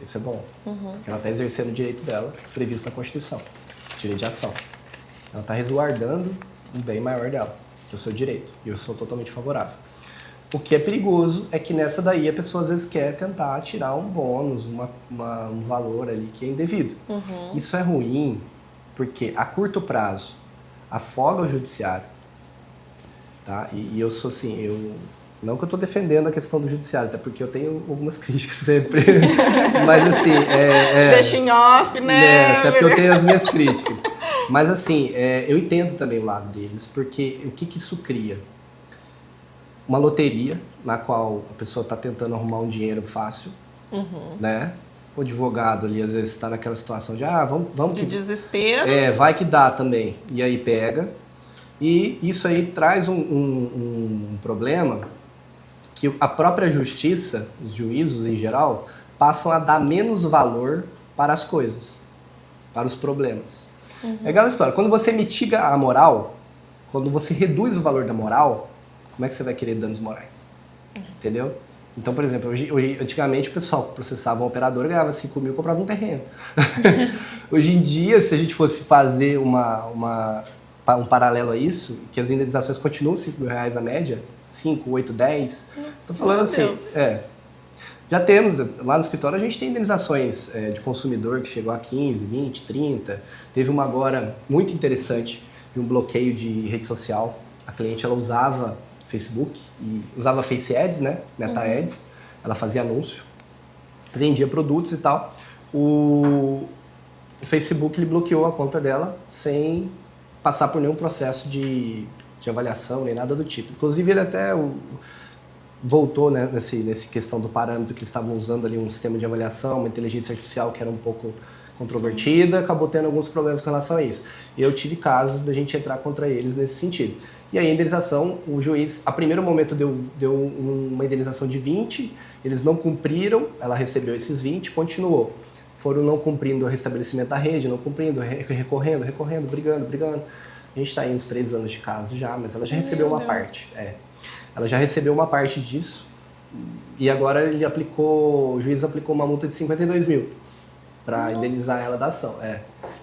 isso é bom. Porque ela está exercendo o direito dela, previsto na Constituição, direito de ação. Ela está resguardando um bem maior dela, que é o seu direito, e eu sou totalmente favorável. O que é perigoso é que nessa daí a pessoa às vezes quer tentar tirar um bônus, um valor ali que é indevido. Isso é ruim, porque a curto prazo afoga o judiciário, tá? E eu sou assim, não que eu estou defendendo a questão do judiciário, até porque eu tenho algumas críticas sempre, mas assim... Deixa em off, né? Até porque eu tenho as minhas críticas. Mas assim, eu entendo também o lado deles, porque o que isso cria? Uma loteria, na qual a pessoa está tentando arrumar um dinheiro fácil, né? O advogado ali, às vezes, está naquela situação de vamos de desespero. Vai que dá também. E aí pega. E isso aí traz um problema que a própria justiça, os juízos em geral, passam a dar menos valor para as coisas, para os problemas. É aquela história, quando você mitiga a moral, quando você reduz o valor da moral, como é que você vai querer danos morais? Entendeu? Então, por exemplo, antigamente o pessoal que processava um operador ganhava 5 mil e comprava um terreno. Hoje em dia, se a gente fosse fazer um paralelo a isso, que as indenizações continuam R$5 mil a média, 5, 8, 10, estou falando assim, já temos, lá no escritório a gente tem indenizações de consumidor que chegou a 15, 20, 30, teve uma agora muito interessante de um bloqueio de rede social, a cliente ela usava Facebook e usava Face Ads, né? Meta Ads, ela fazia anúncio, vendia produtos e tal. O Facebook ele bloqueou a conta dela sem passar por nenhum processo de avaliação nem nada do tipo. Inclusive ele até voltou, né, nesse questão do parâmetro que eles estavam usando ali um sistema de avaliação, uma inteligência artificial que era um pouco controvertida, acabou tendo alguns problemas com relação a isso. E eu tive casos da gente entrar contra eles nesse sentido. E aí a indenização, o juiz, a primeiro momento deu uma indenização de 20, eles não cumpriram, ela recebeu esses 20, continuou. Foram não cumprindo o restabelecimento da rede, não cumprindo, recorrendo, brigando. A gente está indo uns 3 anos de caso já, mas ela já recebeu uma parte. Ela já recebeu uma parte disso e agora o juiz aplicou uma multa de 52 mil para indenizar ela da ação.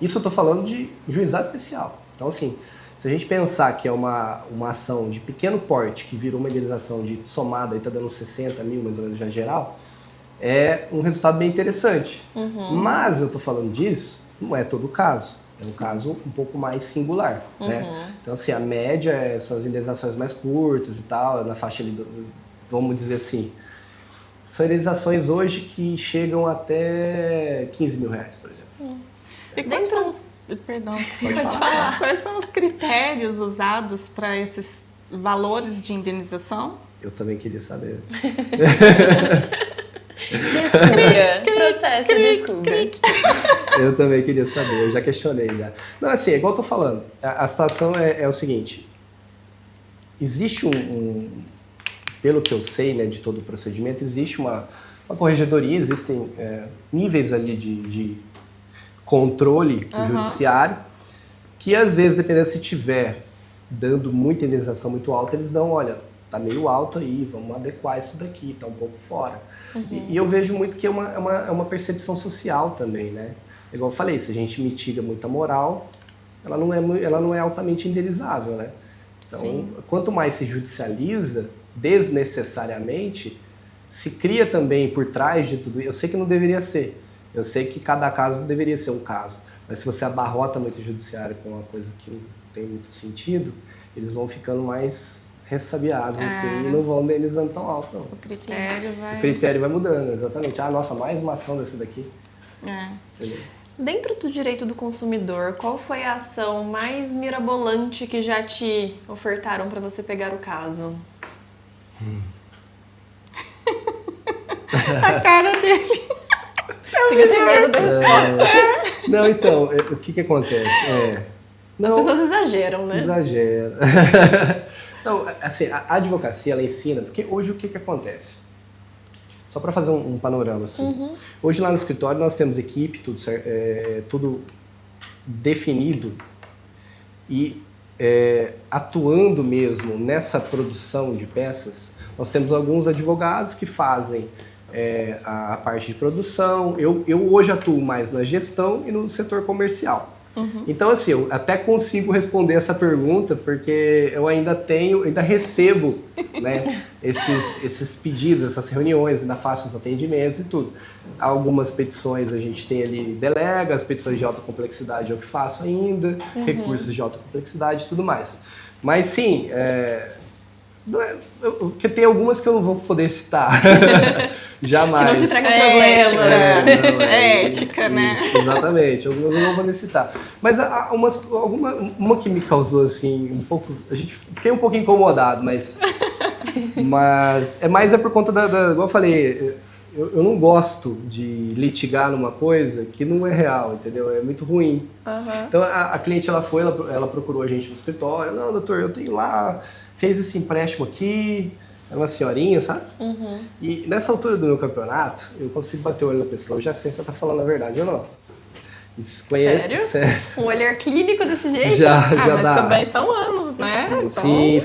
Isso eu estou falando de juizado especial. Então, assim, se a gente pensar que é uma ação de pequeno porte que virou uma indenização de somada e está dando 60 mil, mais ou menos, já geral, é um resultado bem interessante. Mas eu estou falando disso, não é todo o caso. É um caso um pouco mais singular, né? Então, assim, a média são as indenizações mais curtas e tal, na faixa ali, vamos dizer assim, são indenizações hoje que chegam até 15 mil reais, por exemplo. Nossa. E quais são os... Perdão, pode falar. Quais são os critérios usados para esses valores de indenização? Eu também queria saber. Descubra, processo e descubra. Eu também queria saber, eu já questionei já. Não, assim, igual eu tô falando, a situação é o seguinte, existe pelo que eu sei, né, de todo o procedimento, existe uma corregedoria, existem níveis ali de controle do judiciário, que às vezes, dependendo se tiver dando muita indenização muito alta, eles dão, olha, tá meio alto aí, vamos adequar isso daqui, tá um pouco fora. E eu vejo muito que é uma percepção social também, né? Igual eu falei, se a gente mitiga muita moral, ela não é altamente indenizável, né? Então, sim, quanto mais se judicializa, desnecessariamente, se cria também por trás de tudo isso. Eu sei que não deveria ser. Eu sei que cada caso deveria ser um caso. Mas se você abarrota muito o judiciário com uma coisa que não tem muito sentido, eles vão ficando mais ressabiados, assim, e não vão indenizando tão alto, não. O critério vai mudando, exatamente. Ah, nossa, mais uma ação dessa daqui. Entendeu? Dentro do direito do consumidor, qual foi a ação mais mirabolante que já te ofertaram para você pegar o caso? A cara dele. Fica com medo da resposta. Não, então, o que acontece? As pessoas exageram, né? Exageram. Não, assim, a advocacia, ela ensina, porque hoje o que acontece? Só para fazer um panorama, assim. Hoje lá no escritório nós temos equipe, tudo definido e atuando mesmo nessa produção de peças, nós temos alguns advogados que fazem a parte de produção. Eu hoje atuo mais na gestão e no setor comercial. Então, assim, eu até consigo responder essa pergunta porque eu ainda recebo, né, esses pedidos, essas reuniões, ainda faço os atendimentos e tudo. Algumas petições a gente tem ali, delega, as petições de alta complexidade é o que faço ainda, recursos de alta complexidade e tudo mais. Mas sim, porque tem algumas que eu não vou poder citar. Jamais. Que não te traga problema. Ética, né? Isso, exatamente. Algumas eu não vou poder citar. Mas uma que me causou, assim, um pouco... Fiquei um pouco incomodado, mas é mais por conta igual eu falei, eu não gosto de litigar numa coisa que não é real, entendeu? É muito ruim. Então, a cliente, ela procurou a gente no escritório. Não, doutor, eu tenho lá, fez esse empréstimo aqui... Era uma senhorinha, sabe? E nessa altura do meu campeonato, eu consigo bater o olho na pessoa. Eu já sei se ela tá falando a verdade ou não. Isso Sério? Um olhar clínico desse jeito? Já mas dá. também são anos, né? Então... Sim.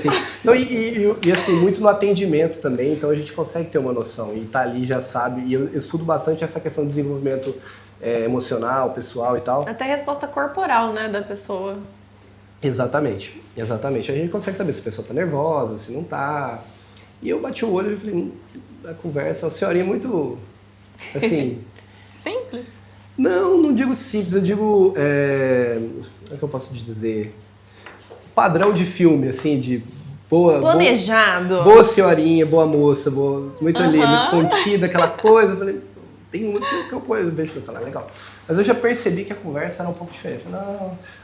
Não, e assim, muito no atendimento também, então a gente consegue ter uma noção. E tá ali, já sabe. E eu estudo bastante essa questão de desenvolvimento emocional, pessoal e tal. Até a resposta corporal, né, da pessoa. Exatamente. A gente consegue saber se a pessoa tá nervosa, se não tá... E eu bati o olho e falei, a conversa, a senhorinha é muito, assim... Simples? Não digo simples, eu digo, como é que eu posso te dizer? Padrão de filme, assim, de boa... Planejado. Boa senhorinha, boa moça, muito ali, muito contida, aquela coisa. Eu falei, tem umas que eu vejo e falo, legal. Mas eu já percebi que a conversa era um pouco diferente. Eu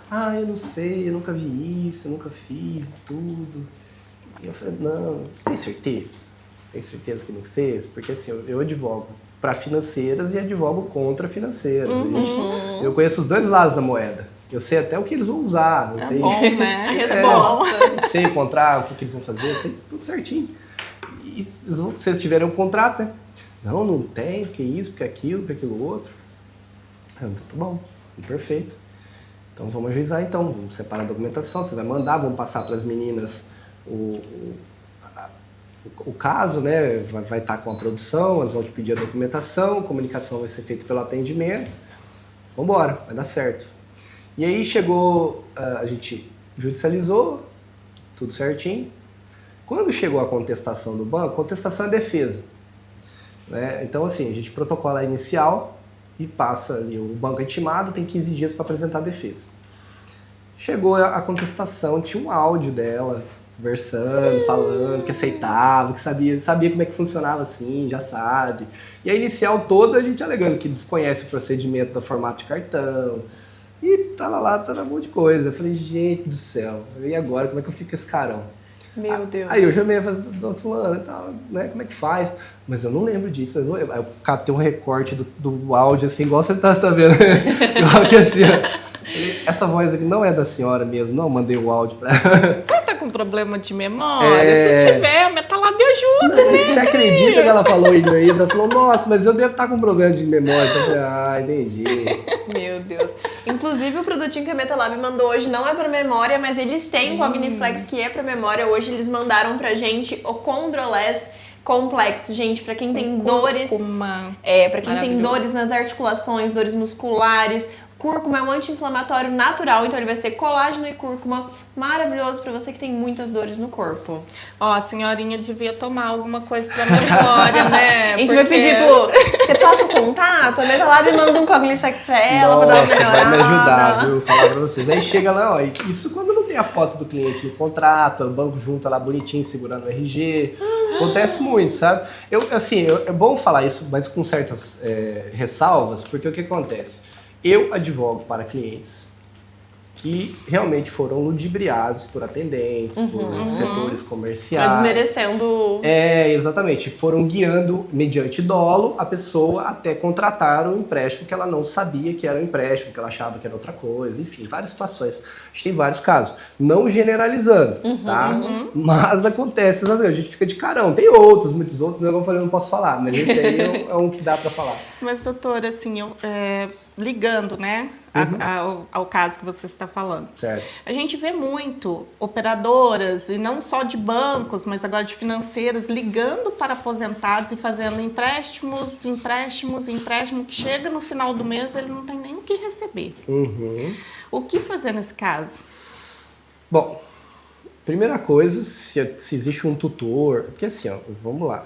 falei, eu não sei, eu nunca vi isso, eu nunca fiz tudo... E eu falei, não, tem certeza? Tem certeza que não fez? Porque assim, eu advogo para financeiras e advogo contra financeiras. Eu conheço os dois lados da moeda. Eu sei até o que eles vão usar. Eu sei, bom, né? A resposta. Eu sei encontrar o que eles vão fazer, eu sei tudo certinho. E se vocês tiverem um contrato, né? Não tem, porque isso, porque aquilo outro. Então tá bom, perfeito. Então vamos ajuizar então, vamos separar a documentação, você vai mandar, vamos passar para as meninas o caso, né, vai estar com a produção, elas vão te pedir a documentação, a comunicação vai ser feita pelo atendimento, vamos embora, vai dar certo. E aí chegou, a gente judicializou, tudo certinho. Quando chegou a contestação do banco, contestação é defesa, né? Então assim, a gente protocola a inicial e passa ali, o banco é intimado, tem 15 dias para apresentar a defesa. Chegou a contestação, tinha um áudio dela, conversando, falando que aceitava, que sabia como é que funcionava assim, já sabe. E a inicial toda a gente alegando que desconhece o procedimento do formato de cartão. E tá um monte de coisa. Eu falei, gente do céu, e agora, como é que eu fico com esse carão? Meu Deus. Aí eu chamei a dona fulana e tal, né, como é que faz? Mas eu não lembro disso. Aí eu catei um recorte do áudio, assim, igual você tá vendo. Eu que assim, ó. Essa voz aqui não é da senhora mesmo, não mandei o áudio pra Você tá com problema de memória? Se tiver, a Metalab ajuda, né? Você acredita que ela falou isso? Ela falou, nossa, mas eu devo estar com problema de memória. Então eu falei, entendi. Meu Deus. Inclusive, o produtinho que a Metalab mandou hoje não é pra memória, mas eles têm o Cogniflex que é pra memória. Hoje eles mandaram pra gente o Condroless Complexo, gente, pra quem tem dores, pra quem tem dores nas articulações, dores musculares. Cúrcuma é um anti-inflamatório natural, então ele vai ser colágeno e cúrcuma, maravilhoso pra você que tem muitas dores no corpo. Ó, a senhorinha devia tomar alguma coisa pra memória, né? A gente vai pedir você passa o contato, a Metalab manda um Cogniflex pra ela, pra dar uma melhorada. Vai me ajudar, viu? Falar pra vocês. Aí chega lá, ó, isso quando não tem a foto do cliente no contrato, o banco junto lá bonitinho, segurando o RG. Acontece muito, sabe? É bom falar isso, mas com certas ressalvas, porque o que acontece? Eu advogo para clientes que realmente foram ludibriados por atendentes, por setores comerciais. Tá desmerecendo. Exatamente. Foram guiando, mediante dolo, a pessoa até contratar um empréstimo que ela não sabia que era um empréstimo, que ela achava que era outra coisa. Enfim, várias situações. A gente tem vários casos. Não generalizando, tá? Mas acontece, às vezes a gente fica de carão. Tem outros, muitos outros, como eu falei, eu não posso falar. Mas esse aí é um que dá para falar. Mas, doutora, assim, ligando, né, ao caso que você está falando. Certo. A gente vê muito operadoras, e não só de bancos, mas agora de financeiras, ligando para aposentados e fazendo empréstimos, que chega no final do mês ele não tem nem o que receber. O que fazer nesse caso? Bom, primeira coisa, se existe um tutor, porque assim, ó, vamos lá.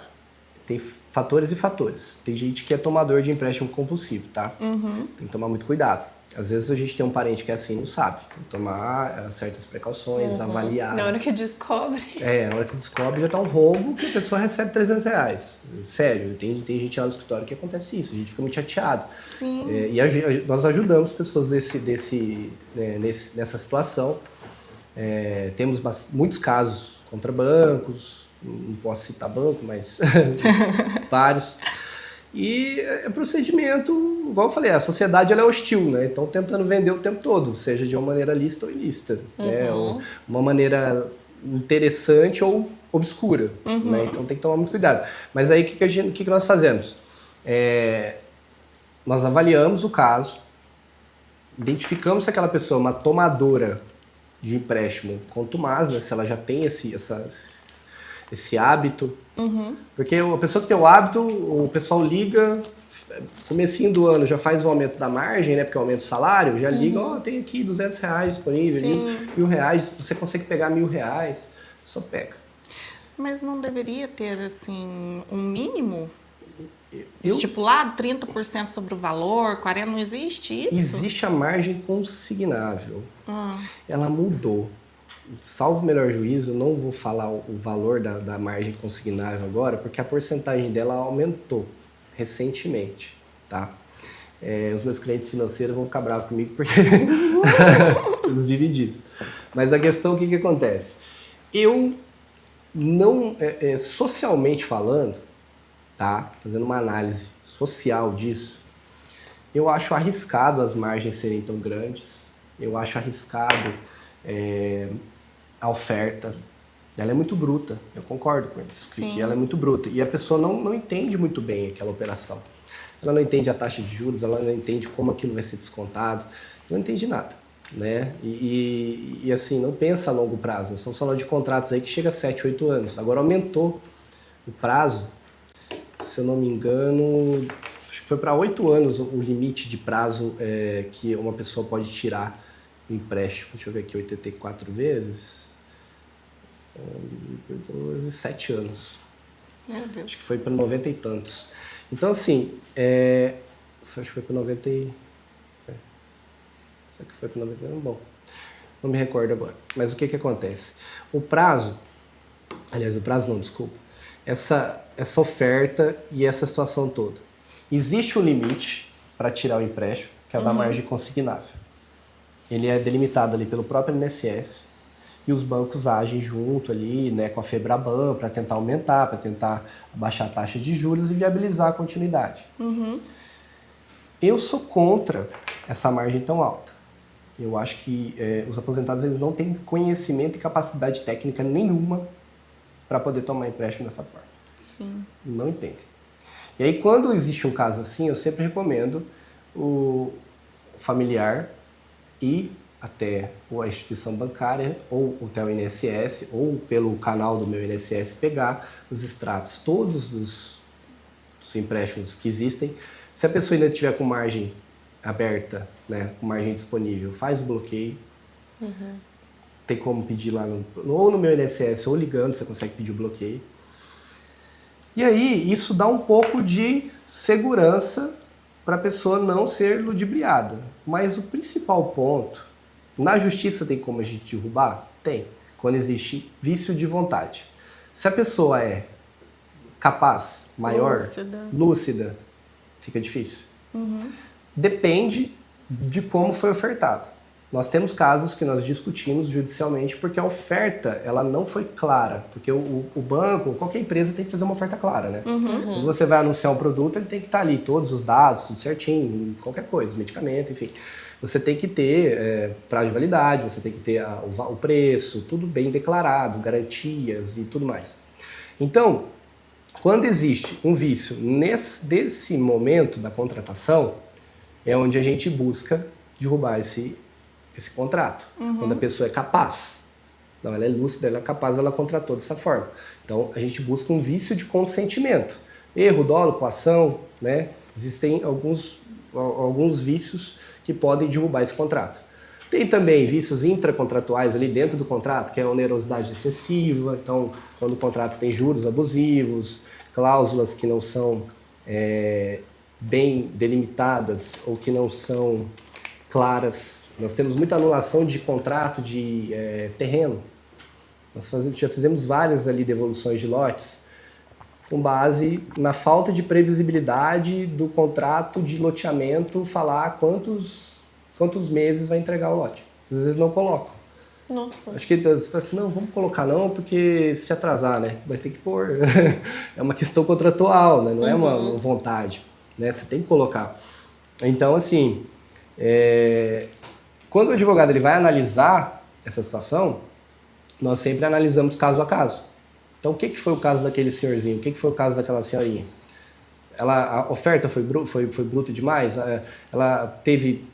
Tem fatores e fatores. Tem gente que é tomador de empréstimo compulsivo, tá? Tem que tomar muito cuidado. Às vezes a gente tem um parente que é assim, não sabe. Tem que tomar certas precauções, avaliar. Na hora que descobre. Na hora que descobre já tá um rombo que a pessoa recebe R$300. Sério, tem gente lá no escritório que acontece isso. A gente fica muito chateado. Sim. Nós ajudamos pessoas nessa situação. Temos muitos casos contra bancos, não posso citar banco, mas vários. E é procedimento, igual eu falei, a sociedade ela é hostil, né? Então tentando vender o tempo todo, seja de uma maneira lícita ou ilícita, né? Ou uma maneira interessante ou obscura, né? Então tem que tomar muito cuidado. Mas aí o que nós fazemos? Nós avaliamos o caso, identificamos se aquela pessoa é uma tomadora de empréstimo contumaz, né? Se ela já tem esse hábito, porque a pessoa que tem o hábito, o pessoal liga, comecinho do ano já faz o aumento da margem, né, porque aumenta o salário, já liga, tem aqui R$200 disponível, R$1.000, você consegue pegar R$1.000, só pega. Mas não deveria ter, assim, um mínimo estipulado, 30% sobre o valor, 40%, não existe isso? Existe a margem consignável, ela mudou. Salvo o melhor juízo, eu não vou falar o valor da margem consignável agora, porque a porcentagem dela aumentou recentemente, tá? Os meus clientes financeiros vão ficar bravos comigo porque eles vivem disso. Mas a questão, o que acontece? Eu não, socialmente falando, tá? Fazendo uma análise social disso, eu acho arriscado as margens serem tão grandes, eu acho arriscado a oferta, ela é muito bruta, eu concordo com isso, porque ela é muito bruta, e a pessoa não entende muito bem aquela operação, ela não entende a taxa de juros, ela não entende como aquilo vai ser descontado, não entende nada, né, e assim, não pensa a longo prazo, nós estamos falando de contratos aí que chega a 7, 8 anos, agora aumentou o prazo, se eu não me engano, acho que foi para 8 anos o limite de prazo que uma pessoa pode tirar o empréstimo, deixa eu ver aqui, 84 vezes, 7 anos. Meu Deus. Acho que foi para 90 e tantos. Então, assim, acho que foi para 90 e... Será que foi para 90? Bom, não me recordo agora. Mas o que acontece? O prazo não, desculpa. Essa oferta e essa situação toda. Existe um limite para tirar o empréstimo, que é o da margem consignável. Ele é delimitado ali pelo próprio INSS e os bancos agem junto ali, né, com a Febraban para tentar aumentar, para tentar abaixar a taxa de juros e viabilizar a continuidade. Eu sou contra essa margem tão alta, Eu acho que os aposentados eles não têm conhecimento e capacidade técnica nenhuma para poder tomar empréstimo dessa forma. Sim. Não entendem. E aí, quando existe um caso assim, eu sempre recomendo o familiar ir até a instituição bancária ou até o INSS ou pelo canal do meu INSS pegar os extratos todos dos empréstimos que existem. Se a pessoa ainda tiver com margem aberta, né, com margem disponível, faz o bloqueio. Tem como pedir lá ou no meu INSS ou ligando, você consegue pedir o bloqueio. E aí, isso dá um pouco de segurança para a pessoa não ser ludibriada. Mas o principal ponto, na justiça tem como a gente derrubar? Tem, quando existe vício de vontade. Se a pessoa é capaz, maior, lúcida fica difícil. Depende de como foi ofertado. Nós temos casos que nós discutimos judicialmente porque a oferta ela não foi clara, porque o banco, qualquer empresa tem que fazer uma oferta clara, né? Quando você vai anunciar um produto, ele tem que estar ali, todos os dados, tudo certinho, qualquer coisa, medicamento, enfim. Você tem que ter prazo de validade, você tem que ter o preço, tudo bem declarado, garantias e tudo mais. Então, quando existe um vício desse momento da contratação, é onde a gente busca derrubar esse contrato. Quando a pessoa é capaz. Não, ela é lúcida, ela é capaz, ela contratou dessa forma. Então, a gente busca um vício de consentimento. Erro, dolo, coação, né? Existem alguns vícios que podem derrubar esse contrato. Tem também vícios intracontratuais ali dentro do contrato, que é a onerosidade excessiva. Então, quando o contrato tem juros abusivos, cláusulas que não são bem delimitadas ou que não são claras. Nós temos muita anulação de contrato de terreno. Nós já fizemos várias ali devoluções de lotes com base na falta de previsibilidade do contrato de loteamento, falar quantos meses vai entregar o lote. Às vezes não colocam. Nossa. Acho que você fala assim, não, vamos colocar não, porque se atrasar, né? Vai ter que pôr. É uma questão contratual, né? Não é uma vontade, né? Você tem que colocar. Então, assim, quando o advogado ele vai analisar essa situação, nós sempre analisamos caso a caso. Então, o que foi o caso daquele senhorzinho? O que foi o caso daquela senhorinha? A oferta foi bruta demais? Ela teve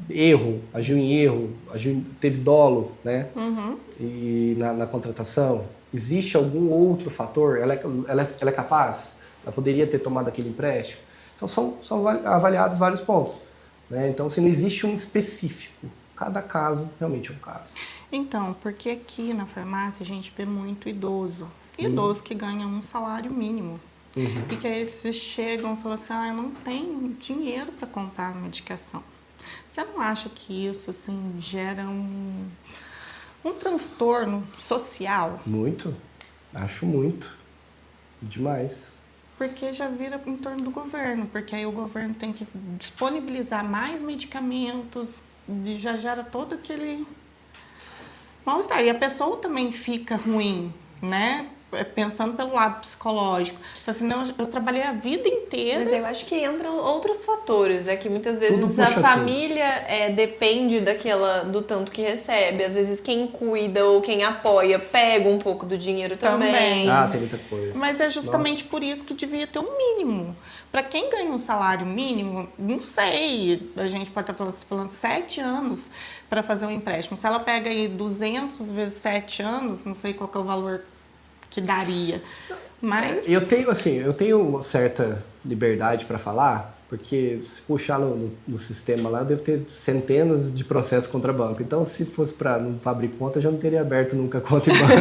erro, agiu em erro, teve dolo, né? E na contratação? Existe algum outro fator? Ela é capaz? Ela poderia ter tomado aquele empréstimo? Então, são avaliados vários pontos. Né? Então, se não existe um específico, cada caso realmente é um caso. Então, porque aqui na farmácia a gente vê muito idoso. Idoso que ganha um salário mínimo. E que aí eles chegam e falam assim, eu não tenho dinheiro para comprar a medicação. Você não acha que isso assim, gera um transtorno social? Muito. Acho muito. Demais. Porque já vira em torno do governo, porque aí o governo tem que disponibilizar mais medicamentos e já gera todo aquele mal-estar. E a pessoa também fica ruim, né? Pensando pelo lado psicológico. Assim, não, eu trabalhei a vida inteira. Mas eu acho que entram outros fatores. É que muitas vezes a família depende do tanto que recebe. Às vezes quem cuida ou quem apoia pega um pouco do dinheiro também. Tem muita coisa. Mas é justamente por isso que devia ter um mínimo. Para quem ganha um salário mínimo, não sei, a gente pode estar falando 7 anos para fazer um empréstimo. Se ela pega aí 200 vezes 7 anos, não sei qual que é o valor que daria, mas... Eu tenho certa liberdade para falar, porque se puxar no sistema lá, eu devo ter centenas de processos contra banco. Então, se fosse para não abrir conta, eu já não teria aberto nunca conta em banco.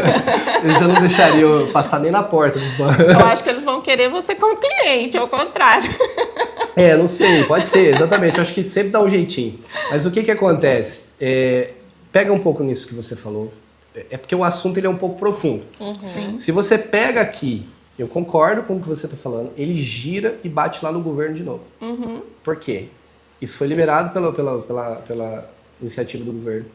Eles já não deixariam eu passar nem na porta dos bancos. Eu acho que eles vão querer você como cliente, ao contrário. Não sei, pode ser, exatamente. Eu acho que sempre dá um jeitinho. Mas o que acontece? Pega um pouco nisso que você falou. É porque o assunto ele é um pouco profundo. Sim. Se você pega aqui, eu concordo com o que você está falando, ele gira e bate lá no governo de novo. Por quê? Isso foi liberado pela iniciativa do governo.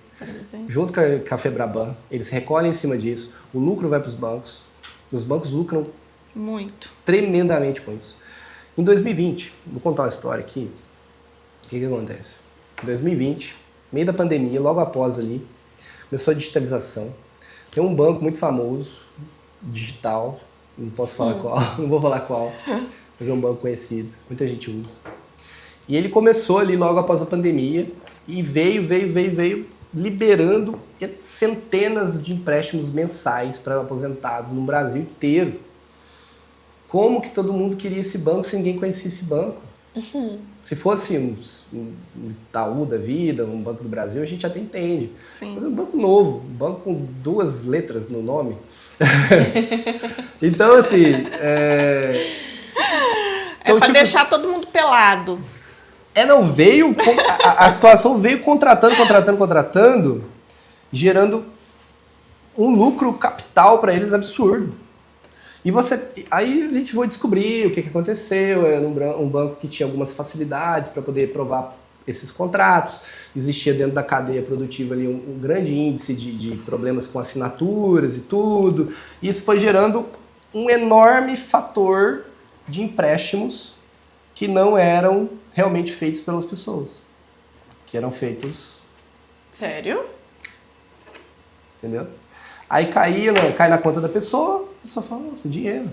Junto com a FEBRABAN, eles recolhem em cima disso, o lucro vai para os bancos, os bancos lucram muito, tremendamente com isso. Em 2020, vou contar uma história aqui, o que acontece? Em 2020, meio da pandemia, logo após ali, começou a digitalização. Tem um banco muito famoso, digital, não posso falar qual, não vou falar qual, mas é um banco conhecido, muita gente usa. E ele começou ali logo após a pandemia e veio liberando centenas de empréstimos mensais para aposentados no Brasil inteiro. Como que todo mundo queria esse banco se ninguém conhecia esse banco? Se fosse um Itaú da vida, um Banco do Brasil, a gente até entende. Sim. Mas é um banco novo, um banco com 2 letras no nome. Então, assim... Então, pra deixar todo mundo pelado. Não, veio... A situação veio contratando, gerando um lucro capital para eles absurdo. E aí a gente foi descobrir o que aconteceu. Era um banco que tinha algumas facilidades para poder provar esses contratos. Existia dentro da cadeia produtiva ali um grande índice de problemas com assinaturas e tudo. E isso foi gerando um enorme fator de empréstimos que não eram realmente feitos pelas pessoas. Que eram feitos... Sério? Entendeu? Aí cai na conta da pessoa, a pessoa fala, nossa, dinheiro.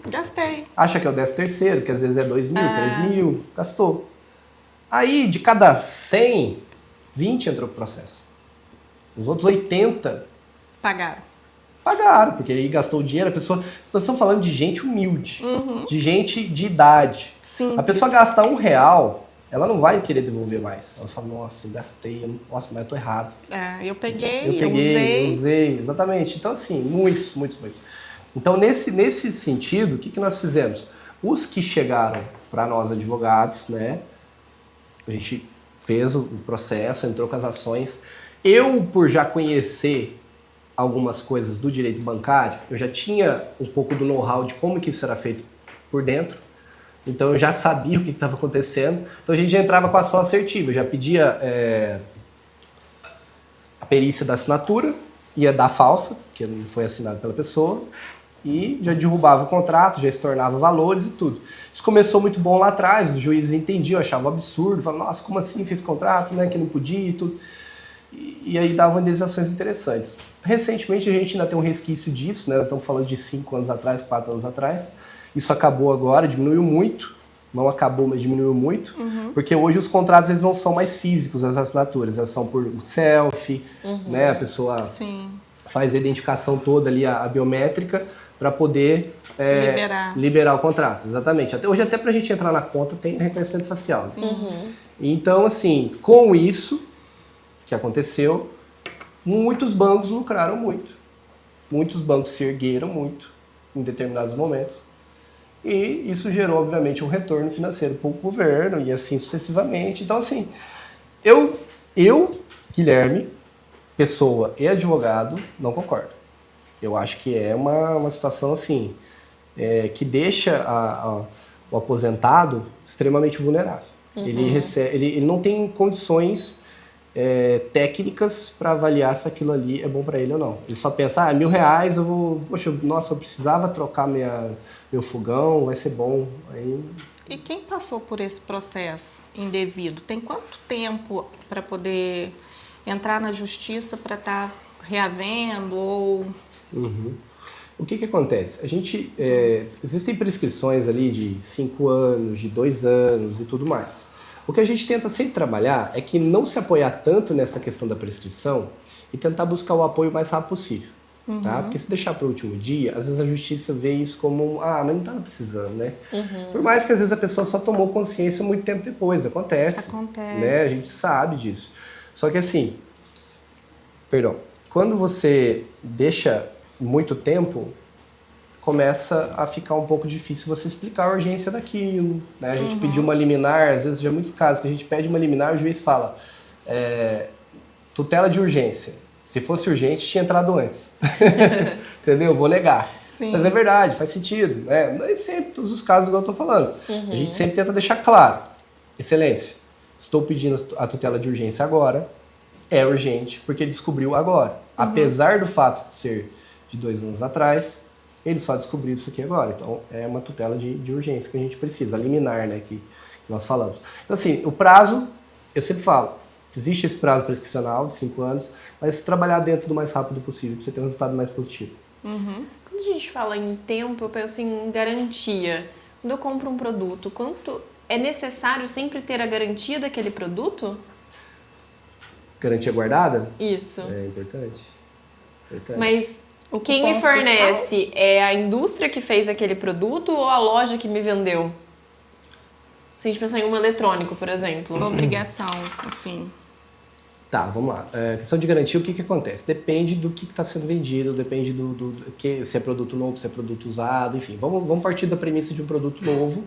Gastei. Acha que é o 13º, que às vezes é 2 mil, 3 mil, gastou. Aí, de cada 100, 20 entrou pro processo. Os outros 80 pagaram, porque aí gastou o dinheiro. Nós estamos falando de gente humilde, de gente de idade. Sim. A pessoa gastar R$1, ela não vai querer devolver mais. Ela fala, nossa, eu gastei, nossa, mas eu tô errado. Eu peguei, eu usei. Exatamente. Então, assim, muitos. Então, nesse sentido, o que nós fizemos? Os que chegaram para nós, advogados, né? A gente fez o processo, entrou com as ações. Eu, por já conhecer algumas coisas do direito bancário, eu já tinha um pouco do know-how de como que isso era feito por dentro. Então eu já sabia o que estava acontecendo. Então a gente já entrava com a ação assertiva. Eu já pedia a perícia da assinatura, ia dar falsa, que não foi assinado pela pessoa, e já derrubava o contrato, já estornava valores e tudo. Isso começou muito bom lá atrás, os juízes entendiam, achavam absurdo, falavam, nossa, como assim fez contrato, né, que não podia e tudo. E aí davam indenizações interessantes. Recentemente a gente ainda tem um resquício disso, né? Estamos falando de 5 anos atrás, 4 anos atrás. Isso acabou agora, diminuiu muito. Não acabou, mas diminuiu muito. Porque hoje os contratos eles não são mais físicos, as assinaturas. Elas são por selfie, né? A pessoa faz a identificação toda ali, a biométrica, para poder liberar o contrato. Exatamente. Hoje até para a gente entrar na conta tem reconhecimento facial. Então, assim, com isso que aconteceu, muitos bancos lucraram muito. Muitos bancos se ergueram muito em determinados momentos. E isso gerou, obviamente, um retorno financeiro para o governo e assim sucessivamente. Então, assim, eu Guilherme, pessoa e advogado, não concordo. Eu acho que é uma situação, assim, que deixa o aposentado extremamente vulnerável. Ele não tem condições técnicas para avaliar se aquilo ali é bom para ele ou não. Ele só pensa, R$1.000, eu precisava trocar meu fogão, vai ser bom. Aí... E quem passou por esse processo indevido, tem quanto tempo para poder entrar na justiça para estar reavendo ou... O que acontece? A gente, existem prescrições ali de 5 anos, de 2 anos e tudo mais. O que a gente tenta sempre trabalhar é que não se apoiar tanto nessa questão da prescrição e tentar buscar o apoio o mais rápido possível. Tá? Porque se deixar para o último dia, às vezes a justiça vê isso como, mas não estava precisando, né? Por mais que às vezes a pessoa só tomou consciência muito tempo depois, acontece. Né? A gente sabe disso. Só que assim, quando você deixa muito tempo, começa a ficar um pouco difícil você explicar a urgência daquilo. Né? A gente pediu uma liminar, às vezes já muitos casos que a gente pede uma liminar, o juiz fala, tutela de urgência. Se fosse urgente, tinha entrado antes. Entendeu? Vou negar. Sim. Mas é verdade, faz sentido. Né? Não é sempre todos os casos que eu estou falando. A gente sempre tenta deixar claro. Excelência, estou pedindo a tutela de urgência agora, é urgente, porque ele descobriu agora. Apesar do fato de ser de 2 anos atrás, ele só descobriu isso aqui agora. Então, é uma tutela de urgência que a gente precisa, a liminar, né, que nós falamos. Então, assim, o prazo, eu sempre falo, Existe esse prazo prescricional de 5 anos, mas trabalhar dentro do mais rápido possível para você ter um resultado mais positivo. Quando a gente fala em tempo, eu penso em garantia. Quando eu compro um produto, quanto é necessário sempre ter a garantia daquele produto? Garantia guardada? Isso. É importante. Mas quem me fornece é a indústria que fez aquele produto ou a loja que me vendeu? Se a gente pensar em um eletrônico, por exemplo. Obrigação, assim. Tá, vamos lá. Questão de garantia, o que acontece? Depende do que está sendo vendido, depende se é produto novo, se é produto usado, enfim. Vamos partir da premissa de um produto novo.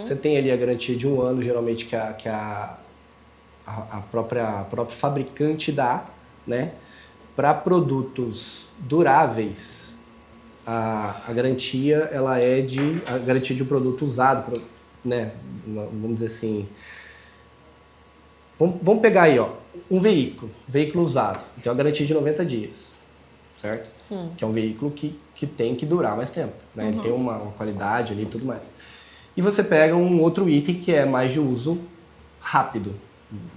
Você tem ali a garantia de 1 ano, geralmente, que a própria fabricante dá, né? Para produtos duráveis, a garantia ela é a garantia de um produto usado, né? Vamos dizer assim. Vamos pegar aí, ó, um veículo usado, tem uma garantia de 90 dias, certo? Que é um veículo que tem que durar mais tempo, né? Ele tem uma qualidade ali e tudo mais. E você pega um outro item que é mais de uso rápido,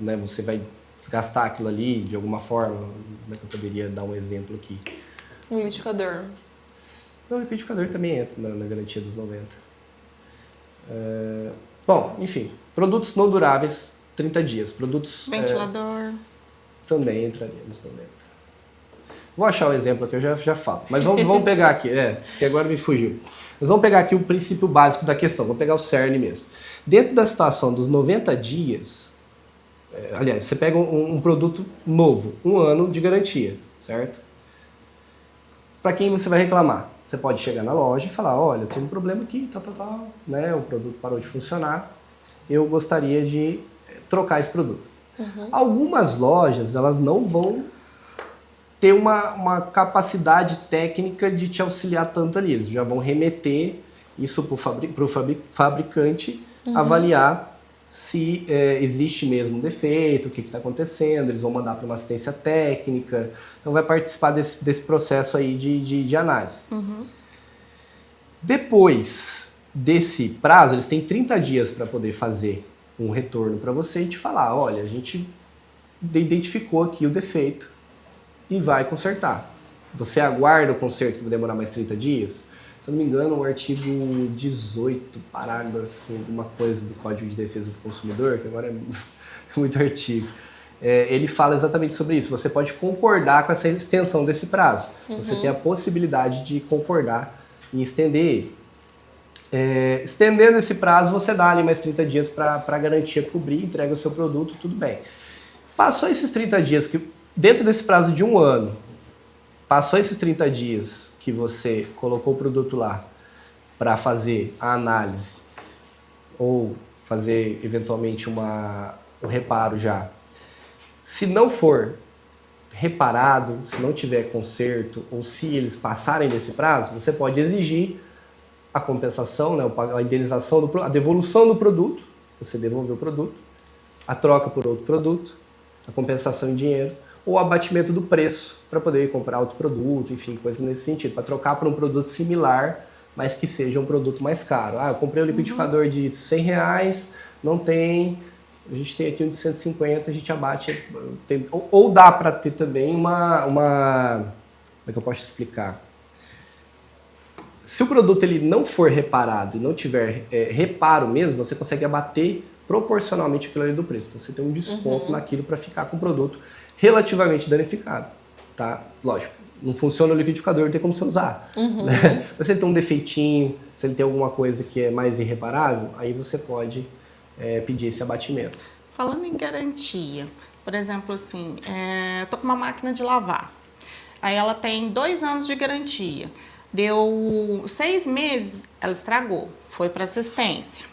né? Você vai desgastar aquilo ali de alguma forma. Como é que eu poderia dar um exemplo aqui? Um liquidificador. Não, o liquidificador também entra na garantia dos 90. Bom, enfim, produtos não duráveis, 30 dias. Produtos... Ventilador. Também entraria nos 90. Vou achar o exemplo aqui, eu já falo. Mas vamos pegar aqui, que agora me fugiu. Mas vamos pegar aqui o princípio básico da questão, vamos pegar o cerne mesmo. Dentro da situação dos 90 dias, aliás, você pega um produto novo, 1 ano de garantia, certo? Para quem você vai reclamar? Você pode chegar na loja e falar, olha, eu tenho um problema aqui, né? O produto parou de funcionar, eu gostaria de trocar esse produto. Algumas lojas, elas não vão ter uma capacidade técnica de te auxiliar tanto ali. Eles já vão remeter isso para o fabricante avaliar se existe mesmo um defeito, o que está acontecendo, eles vão mandar para uma assistência técnica, então vai participar desse processo aí de análise. Depois desse prazo, eles têm 30 dias para poder fazer um retorno para você e te falar, olha, a gente identificou aqui o defeito e vai consertar. Você aguarda o conserto que vai demorar mais 30 dias? Se eu não me engano, o artigo 18, parágrafo, alguma coisa do Código de Defesa do Consumidor, que agora é muito artigo, ele fala exatamente sobre isso. Você pode concordar com essa extensão desse prazo. Você tem a possibilidade de concordar em estender ele. Estendendo esse prazo, você dá ali mais 30 dias para a garantia cobrir, entrega o seu produto, tudo bem. Passou esses 30 dias, dentro desse prazo de 1 ano, passou esses 30 dias que você colocou o produto lá para fazer a análise ou fazer eventualmente um reparo já. Se não for reparado, se não tiver conserto ou se eles passarem desse prazo, você pode exigir a compensação, né, a indenização, a devolução do produto, você devolver o produto, a troca por outro produto, a compensação em dinheiro, ou o abatimento do preço para poder comprar outro produto, enfim, coisas nesse sentido, para trocar por um produto similar, mas que seja um produto mais caro. Eu comprei um liquidificador de R$100, não tem, a gente tem aqui um de 150, a gente abate, ou dá para ter também como é que eu posso explicar? Se o produto ele não for reparado e não tiver reparo mesmo, você consegue abater proporcionalmente aquilo ali do preço. Então você tem um desconto naquilo para ficar com o produto relativamente danificado, tá? Lógico, não funciona o liquidificador, não tem como você usar. Né? Mas se ele tem um defeitinho, se ele tem alguma coisa que é mais irreparável, aí você pode pedir esse abatimento. Falando em garantia, por exemplo, assim, eu tô com uma máquina de lavar, aí ela tem 2 anos de garantia. Deu 6 meses, ela estragou, foi para assistência.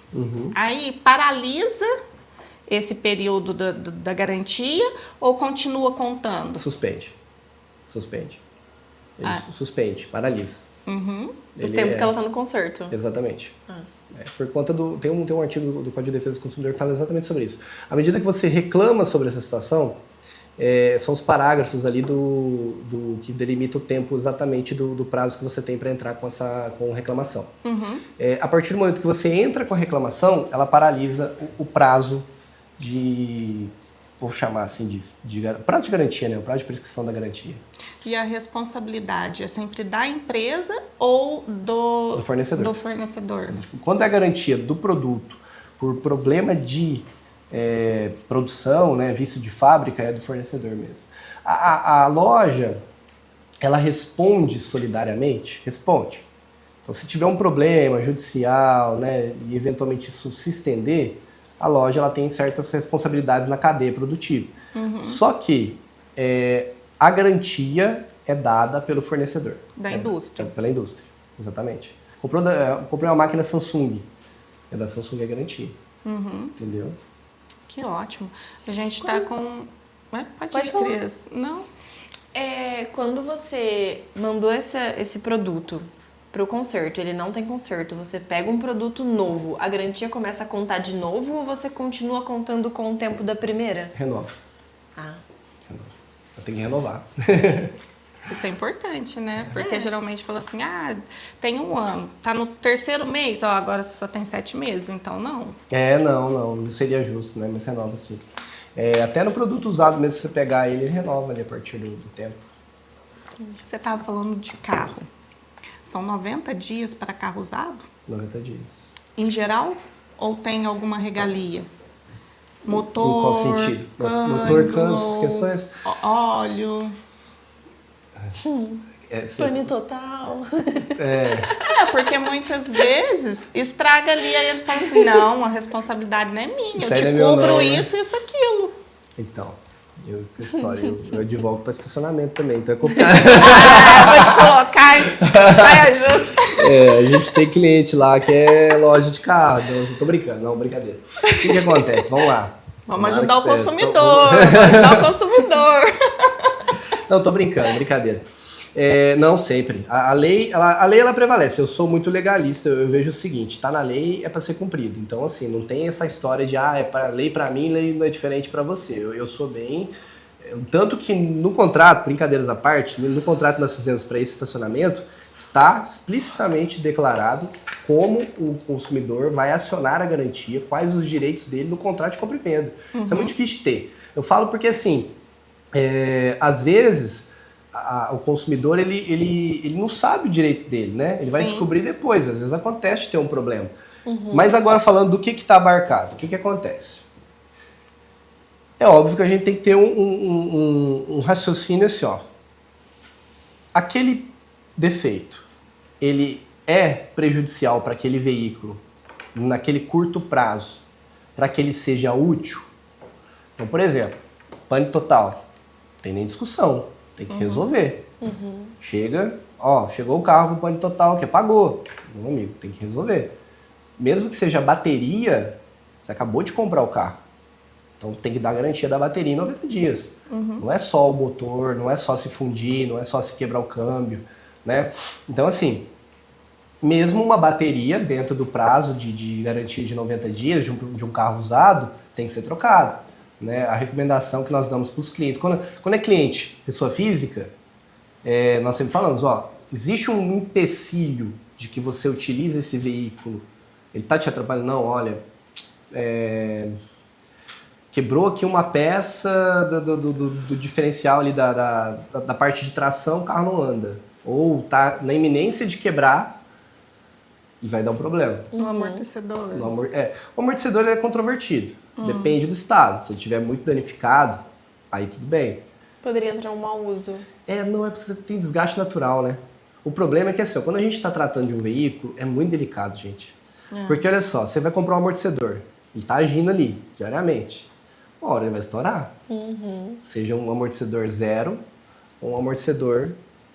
Aí paralisa esse período da garantia ou continua contando? Suspende. Ele suspende, paralisa. O tempo que ela está no conserto. Exatamente. Por conta tem um artigo do Código de Defesa do Consumidor que fala exatamente sobre isso. À medida que você reclama sobre essa situação, são os parágrafos ali do que delimita o tempo exatamente do prazo que você tem para entrar com reclamação. A partir do momento que você entra com a reclamação, ela paralisa o prazo de vou chamar assim prazo de garantia, né? O prazo de prescrição da garantia. E a responsabilidade é sempre da empresa ou do fornecedor? Do fornecedor. Quando é a garantia do produto por problema de produção, né, vício de fábrica, é do fornecedor mesmo. A loja, ela responde solidariamente? Responde. Então, se tiver um problema judicial, né, e eventualmente isso se estender, a loja ela tem certas responsabilidades na cadeia produtiva. Só que a garantia é dada pelo fornecedor. Da indústria. Pela indústria, exatamente. Comprei uma máquina Samsung, é da Samsung a garantia. Entendeu? Que ótimo. A gente está com... Pode ir, falar. Cris. Não? Quando você mandou esse produto para o conserto, ele não tem conserto, você pega um produto novo, a garantia começa a contar de novo ou você continua contando com o tempo da primeira? Renova. Renova. Tem que renovar. Isso é importante, né? Porque geralmente fala assim, tem 1 ano, tá no 3º mês, agora você só tem 7 meses, então não. Não seria justo, né? Mas renova sim. Até no produto usado mesmo, se você pegar ele renova ali a partir do tempo. Você estava falando de carro. São 90 dias para carro usado? 90 dias. Em geral? Ou tem alguma regalia? Motor, em qual sentido? Motor, câmbio, essas questões? Óleo... Pane total. Porque muitas vezes estraga ali, aí ele fala assim, não, a responsabilidade não é minha, Isso eu te cobro isso, isso, aquilo. Então, eu advogo para estacionamento também, então é complicado. Vou te colocar, vai ajusta. A gente tem cliente lá que é loja de carro, então eu tô brincando, não, brincadeira. O que acontece? Vamos lá. Vamos ajudar o consumidor, vamos ajudar o consumidor. Não, tô brincando, brincadeira. Não sempre. A lei ela prevalece. Eu sou muito legalista, eu vejo o seguinte, tá na lei, é para ser cumprido. Então, assim, não tem essa história de, lei para mim, lei não é diferente para você. Eu sou bem... Tanto que no contrato, brincadeiras à parte, no contrato que nós fizemos para esse estacionamento, está explicitamente declarado como o consumidor vai acionar a garantia, quais os direitos dele no contrato de compra e venda. Isso é muito difícil de ter. Eu falo porque, assim, às vezes... o consumidor ele não sabe o direito dele, né? Ele vai descobrir depois, às vezes acontece de ter um problema. Mas agora falando do que está abarcado, o que acontece? É óbvio que a gente tem que ter um raciocínio assim, ó. Aquele defeito, ele é prejudicial para aquele veículo naquele curto prazo, para que ele seja útil? Então, por exemplo, pane total, não tem nem discussão. Tem que resolver. Chegou o carro com pane total, que pagou. Meu amigo, tem que resolver. Mesmo que seja bateria, você acabou de comprar o carro. Então tem que dar garantia da bateria em 90 dias. Não é só o motor, não é só se fundir, não é só se quebrar o câmbio, né? Então, assim, mesmo uma bateria dentro do prazo de garantia de 90 dias de um carro usado, tem que ser trocado. Né, a recomendação que nós damos para os clientes. Quando é cliente, pessoa física, nós sempre falamos, existe um empecilho de que você utiliza esse veículo, ele está te atrapalhando? Não, olha, quebrou aqui uma peça do diferencial ali da parte de tração, o carro não anda. Ou está na iminência de quebrar e vai dar um problema. O amortecedor. O amortecedor é controvertido. Depende do estado. Se ele estiver muito danificado, aí tudo bem. Poderia entrar um mau uso. Não é porque você tem desgaste natural, né? O problema é que, assim, quando a gente está tratando de um veículo, é muito delicado, gente. Porque, olha só, você vai comprar um amortecedor. Ele está agindo ali, diariamente. Uma hora ele vai estourar. Seja um amortecedor zero ou um amortecedor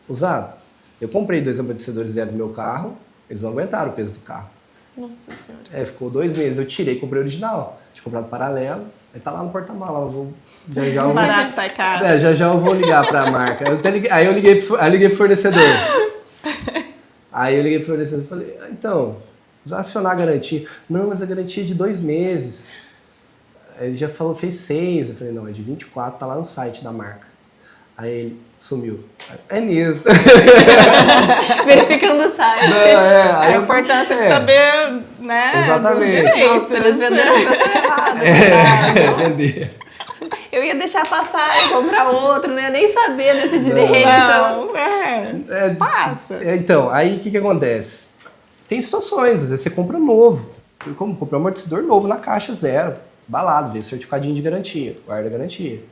usado. Eu comprei 2 amortecedores zero no meu carro, eles não aguentaram o peso do carro. Nossa Senhora. Ficou 2 meses. Eu tirei, comprei o original. Tinha comprado paralelo. Aí tá lá no porta-mala. Barato, sai caro. Já eu vou ligar pra marca. Aí eu liguei pro fornecedor. Aí eu liguei pro fornecedor e falei, então, vou acionar a garantia. Não, mas a garantia é de 2 meses. Aí ele já falou, fez 6. Eu falei, não, é de 24, tá lá no site da marca. Aí ele sumiu. É mesmo. Verificando o site. A importância de saber, né? Exatamente. Dos direitos. Nossa, eles venderam a pessoa errada. Vender. Eu ia deixar passar e comprar outro, não ia nem saber desse direito. Não, passa. Então, aí o que acontece? Tem situações, às vezes você compra novo. Eu comprei um amortecedor novo na caixa, zero. Balado, veio certificadinho de garantia, guarda garantia.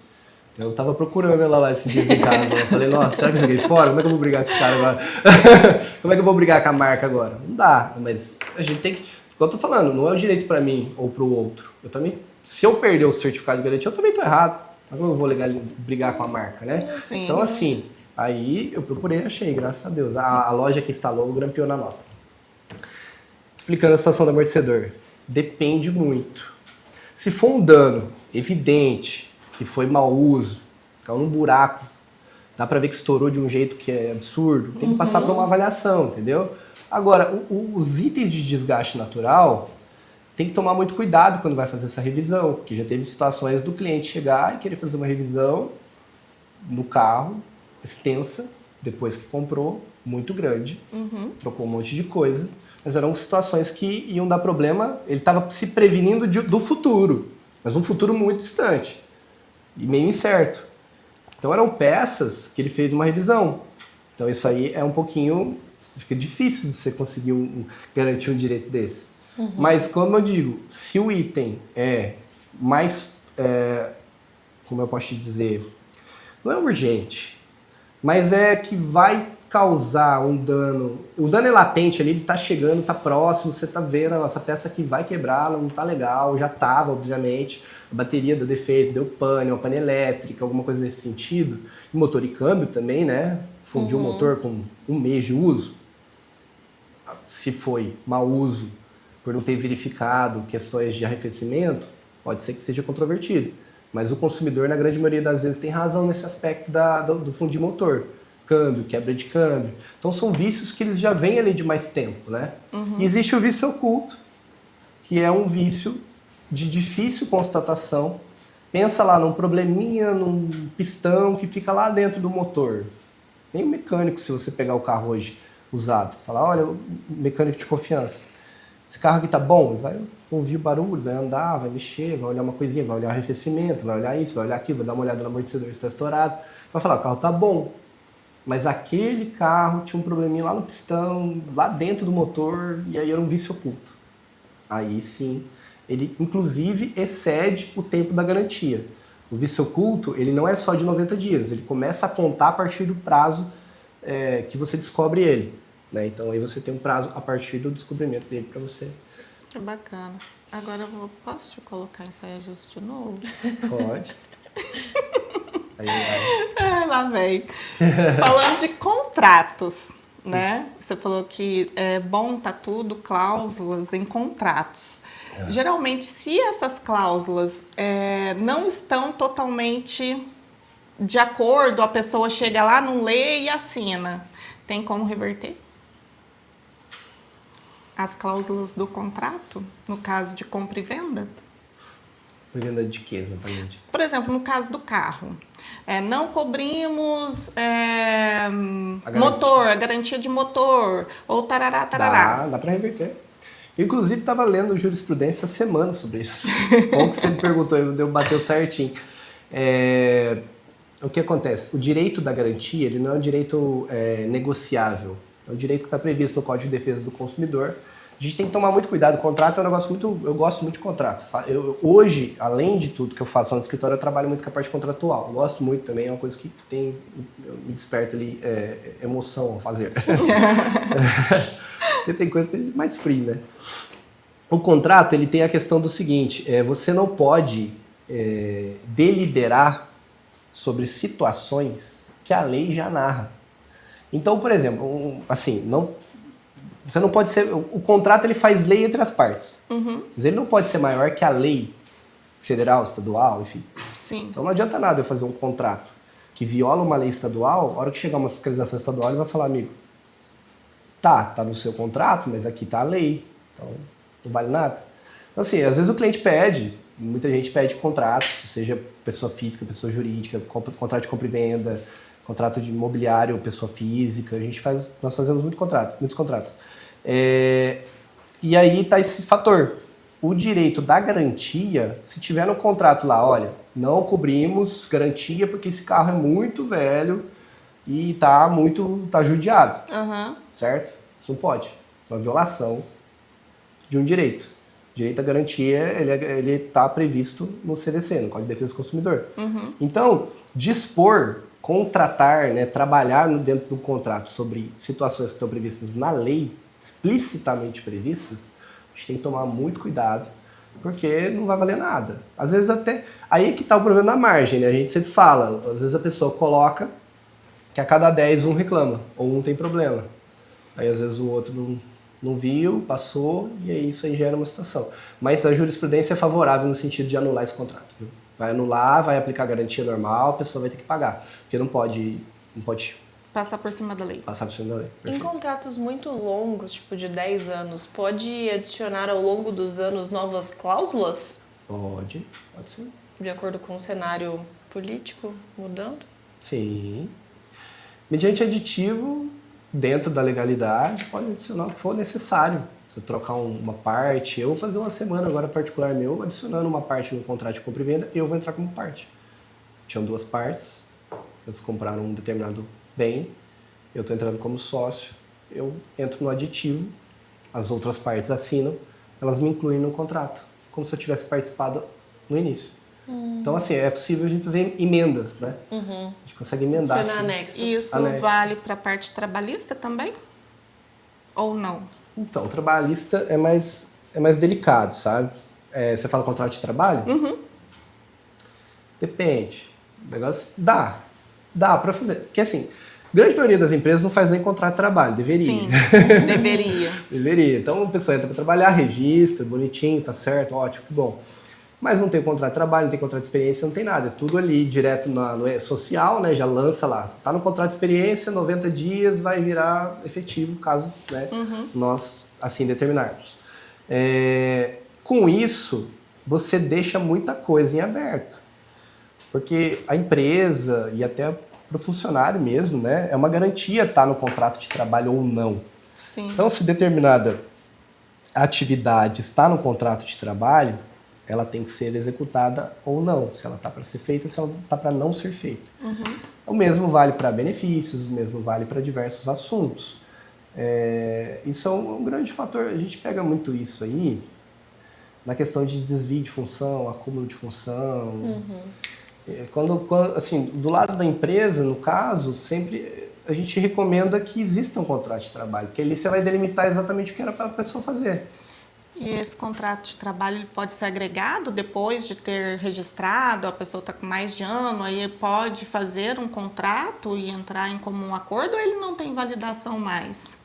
Eu tava procurando ela lá esses dias em casa. Eu falei, nossa, será que eu joguei fora? Como é que eu vou brigar com esse cara agora? Como é que eu vou brigar com a marca agora? Não dá, mas a gente tem que... Igual eu tô falando, não é o direito pra mim ou pro outro. Eu também, se eu perder o certificado de garantia, eu também tô errado. Como eu vou brigar com a marca, né? Sim. Então, assim, aí eu procurei, achei, graças a Deus. A loja que instalou grampeou na nota. Explicando a situação do amortecedor. Depende muito. Se for um dano evidente, que foi mau uso, caiu num buraco, dá pra ver que estourou de um jeito que é absurdo, tem que passar por uma avaliação, entendeu? Agora, os itens de desgaste natural, tem que tomar muito cuidado quando vai fazer essa revisão, porque já teve situações do cliente chegar e querer fazer uma revisão no carro, extensa, depois que comprou, muito grande, trocou um monte de coisa, mas eram situações que iam dar problema, ele estava se prevenindo do futuro, mas um futuro muito distante e meio incerto. Então eram peças que ele fez uma revisão. Então isso aí é um pouquinho... Fica difícil de você conseguir garantir um direito desse. Mas, como eu digo, se o item é mais... como eu posso te dizer? Não é urgente, mas é que vai causar um dano. O dano é latente ali, ele tá chegando, tá próximo, você tá vendo, essa peça aqui vai quebrar, não tá legal, já tava, obviamente. A bateria deu defeito, deu pane, uma pane elétrica, alguma coisa nesse sentido. E motor e câmbio também, né? Fundiu o motor com um mês de uso. Se foi mau uso, por não ter verificado questões de arrefecimento, pode ser que seja controvertido. Mas o consumidor, na grande maioria das vezes, tem razão nesse aspecto do fundir motor. Câmbio, quebra de câmbio. Então são vícios que eles já vêm ali de mais tempo, né? E existe o vício oculto, que é um vício de difícil constatação. Pensa lá num probleminha, num pistão que fica lá dentro do motor. Nem o mecânico, se você pegar o carro hoje usado, falar, olha, mecânico de confiança, esse carro aqui tá bom, vai ouvir o barulho, vai andar, vai mexer, vai olhar uma coisinha, vai olhar o arrefecimento, vai olhar isso, vai olhar aquilo, vai dar uma olhada no amortecedor se está estourado, vai falar, o carro tá bom, mas aquele carro tinha um probleminha lá no pistão, lá dentro do motor, e aí era um vício oculto. Aí sim, ele inclusive excede o tempo da garantia. O vício oculto, ele não é só de 90 dias, ele começa a contar a partir do prazo que você descobre ele. Né? Então aí você tem um prazo a partir do descobrimento dele para você. Que bacana. Agora posso te colocar esse ajuste de novo? Pode. Aí vai. Lá vem. Falando de contratos, né? Você falou que é bom tá tudo cláusulas em contratos. Geralmente, se essas cláusulas não estão totalmente de acordo, a pessoa chega lá, não lê e assina, tem como reverter? As cláusulas do contrato, no caso de compra e venda? Venda de quê, exatamente? Por exemplo, no caso do carro, não cobrimos motor, a garantia de motor, ou tarará, tarará. Dá para reverter. Eu, inclusive, estava lendo jurisprudência essa semana sobre isso. Como que você me perguntou, eu bateu certinho. O que acontece? O direito da garantia, ele não é um direito negociável. É um direito que está previsto no Código de Defesa do Consumidor. A gente tem que tomar muito cuidado. O contrato é um negócio muito... Eu gosto muito de contrato. Hoje, além de tudo que eu faço no escritório, eu trabalho muito com a parte contratual. Eu gosto muito também, é uma coisa que me desperta ali emoção ao fazer. Tem coisa que é mais free, né? O contrato, ele tem a questão do seguinte, você não pode deliberar sobre situações que a lei já narra. Então, por exemplo, você não pode ser... O contrato, ele faz lei entre as partes. Mas ele não pode ser maior que a lei federal, estadual, enfim. Sim. Então não adianta nada eu fazer um contrato que viola uma lei estadual, a hora que chegar uma fiscalização estadual, ele vai falar, amigo, tá no seu contrato, mas aqui tá a lei, então não vale nada. Então assim, às vezes o cliente pede, muita gente pede contratos, seja pessoa física, pessoa jurídica, contrato de compra e venda, contrato de imobiliário, pessoa física, nós fazemos muitos contratos. E aí tá esse fator. o direito da garantia, se tiver no contrato lá, olha, não cobrimos garantia porque esse carro é muito velho e tá judiado, certo? Isso não pode. Isso é uma violação de um direito. O direito à garantia, ele tá previsto no CDC, no Código de Defesa do Consumidor. Então, dispor, contratar, né, trabalhar dentro do contrato sobre situações que estão previstas na lei, explicitamente previstas, a gente tem que tomar muito cuidado, porque não vai valer nada. Às vezes até... Aí é que está o problema da margem, né? A gente sempre fala, às vezes a pessoa coloca que a cada 10 um reclama, ou um tem problema. Aí às vezes o outro não viu, passou, e aí isso aí gera uma situação. Mas a jurisprudência é favorável no sentido de anular esse contrato. Viu? Vai anular, vai aplicar a garantia normal, a pessoa vai ter que pagar. Porque não pode passar por cima da lei. Passar por cima da lei. Em contratos muito longos, tipo de 10 anos, pode adicionar ao longo dos anos novas cláusulas? Pode sim. De acordo com o cenário político mudando? Sim. Mediante aditivo, dentro da legalidade, pode adicionar o que for necessário. Você trocar uma parte, eu vou fazer uma semana agora particular meu, adicionando uma parte no contrato de compra e venda, eu vou entrar como parte. Tinham 2 partes, eles compraram um determinado bem, eu estou entrando como sócio, eu entro no aditivo, as outras partes assinam, elas me incluem no contrato, como se eu tivesse participado no início. Então, assim, é possível a gente fazer emendas, né? A gente consegue emendar. Adicionar assim. anexos. Isso vale para a parte trabalhista também? Ou não? Então, o trabalhista é mais delicado, sabe? Você fala contrato de trabalho? Depende. O negócio dá para fazer. Porque, assim, a grande maioria das empresas não faz nem contrato de trabalho, deveria. Sim, deveria. Deveria. Então, a pessoa entra para trabalhar, registra, bonitinho, tá certo, ótimo, que bom. Mas não tem contrato de trabalho, não tem contrato de experiência, não tem nada. É tudo ali, direto no social, né? Já lança lá. Tá no contrato de experiência, 90 dias vai virar efetivo, caso, né, nós assim determinarmos. Com isso, você deixa muita coisa em aberto. Porque a empresa e até para o funcionário mesmo, né? É uma garantia estar no contrato de trabalho ou não. Sim. Então, se determinada atividade está no contrato de trabalho, ela tem que ser executada ou não, se ela está para ser feita, se ela está para não ser feita. O mesmo vale para benefícios, o mesmo vale para diversos assuntos. Isso é um grande fator, a gente pega muito isso aí na questão de desvio de função, acúmulo de função. Quando, assim, do lado da empresa, no caso, sempre a gente recomenda que exista um contrato de trabalho, porque ali você vai delimitar exatamente o que era para a pessoa fazer. E esse contrato de trabalho ele pode ser agregado depois de ter registrado, a pessoa está com mais de ano, aí pode fazer um contrato e entrar em comum acordo, ou ele não tem validação mais?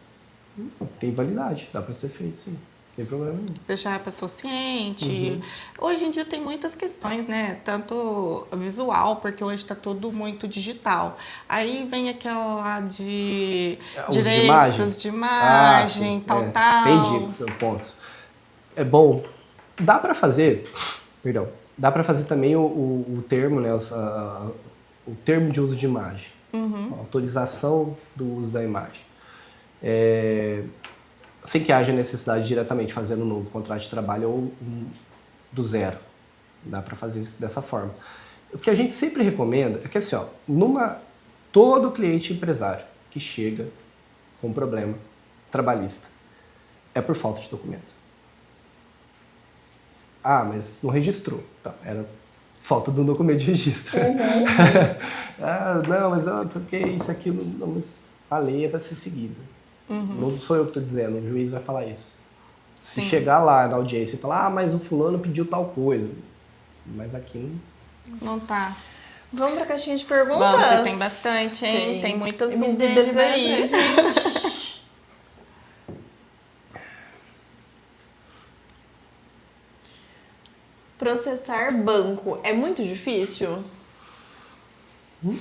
Tem validade, dá para ser feito, sim. Sem problema nenhum. Deixar a pessoa ciente. Hoje em dia tem muitas questões, né? Tanto visual, porque hoje está tudo muito digital. Aí vem aquela lá de direitos de imagem, tal. Entendi o seu ponto. É bom. Dá para fazer, dá para fazer também o termo, né? O termo de uso de imagem. A autorização do uso da imagem. Sem que haja necessidade de diretamente fazer um novo contrato de trabalho ou do zero. Dá para fazer isso dessa forma. O que a gente sempre recomenda é que, assim, todo cliente empresário que chega com problema trabalhista é por falta de documento. Ah, mas não registrou. Tá, era falta de um documento de registro. Não, mas isso, aquilo, não, mas a lei é para ser seguida. Não sou eu que estou dizendo, o juiz vai falar isso. Se chegar lá na audiência e falar, mas o fulano pediu tal coisa, mas aqui não tá. Vamos para a caixinha de perguntas? Vamos, você tem bastante, hein? Tem muitas dúvidas aí. Gente. Processar banco é muito difícil? Não.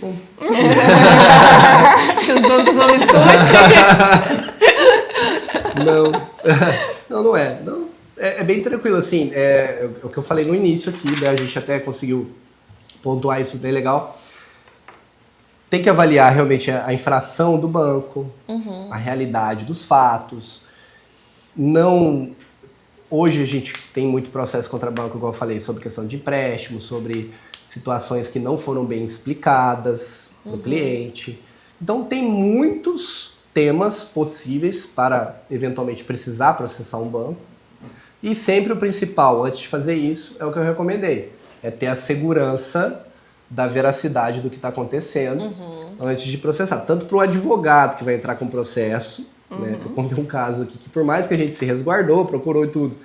Que os bancos não escutem. Não é. Não, é bem tranquilo, assim. É o que eu falei no início aqui, né? A gente até conseguiu pontuar isso bem legal. Tem que avaliar realmente a infração do banco, a realidade dos fatos. Não... hoje a gente tem muito processo contra banco, igual eu falei, sobre questão de empréstimo, sobre situações que não foram bem explicadas para o cliente. Então tem muitos temas possíveis para eventualmente precisar processar um banco. E sempre o principal, antes de fazer isso, é o que eu recomendei. É ter a segurança da veracidade do que está acontecendo antes de processar. Tanto para o advogado que vai entrar com o processo, né? Eu contei um caso aqui que por mais que a gente se resguardou, procurou e tudo,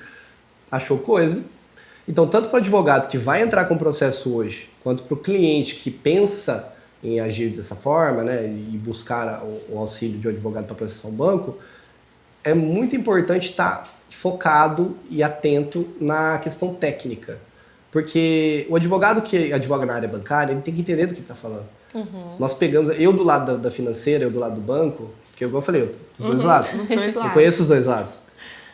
achou coisa. Então, tanto para o advogado que vai entrar com o processo hoje, quanto para o cliente que pensa em agir dessa forma, né, e buscar o auxílio de um advogado para processar um banco, é muito importante estar focado e atento na questão técnica. Porque o advogado que advoga na área bancária, ele tem que entender do que está falando. Nós pegamos, eu do lado da financeira, eu do lado do banco, porque igual eu falei, dos dois lados. Dos dois lados. Eu conheço os dois lados.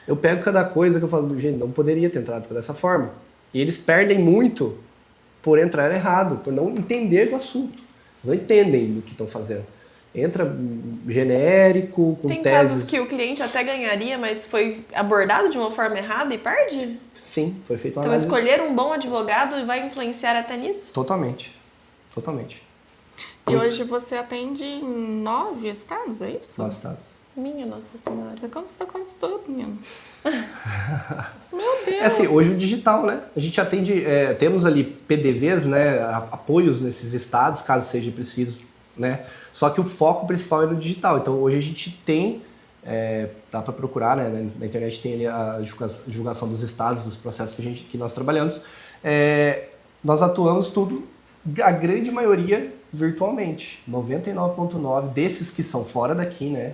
Eu pego cada coisa que eu falo, gente, não poderia ter entrado dessa forma. E eles perdem muito por entrar errado, por não entender do assunto. Eles não entendem do que estão fazendo. Entra genérico, com Tem teses... casos que o cliente até ganharia, mas foi abordado de uma forma errada e perde? Sim, foi feito uma Então análise... escolher um bom advogado vai influenciar até nisso? Totalmente. Totalmente. E hoje você atende em 9 estados, é isso? 9 estados. Minha Nossa Senhora. Como você conquistou, menino? Meu Deus! É assim, hoje o digital, né? A gente atende, temos ali PDVs, né? Apoios nesses estados, caso seja preciso, né? Só que o foco principal é no digital. Então hoje a gente tem, dá para procurar, né? Na internet tem ali a divulgação dos estados, dos processos que nós trabalhamos. Nós atuamos tudo, a grande maioria virtualmente. 99,9% desses que são fora daqui, né?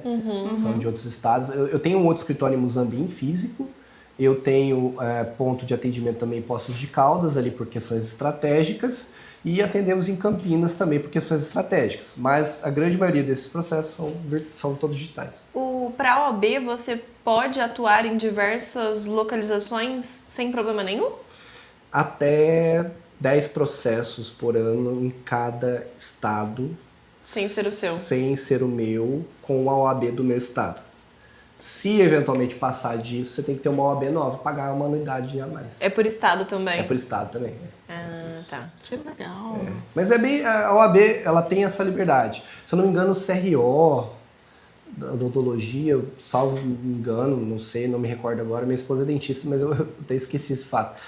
São de outros estados. Eu tenho um outro escritório em Muzambinho, físico. Eu tenho ponto de atendimento também em Poços de Caldas, ali por questões estratégicas. E atendemos em Campinas também por questões estratégicas. Mas a grande maioria desses processos são todos digitais. Para a OAB, você pode atuar em diversas localizações sem problema nenhum? Até 10 processos por ano em cada estado. Sem ser o seu? Sem ser o meu, com a OAB do meu estado. Se eventualmente passar disso, você tem que ter uma OAB nova, pagar uma anuidade a mais. É por estado também? É por estado também. Ah, tá. Que legal. Mas a OAB, ela tem essa liberdade. Se eu não me engano, o CRO da odontologia, salvo me engano, não sei, não me recordo agora, minha esposa é dentista, mas eu até esqueci esse fato.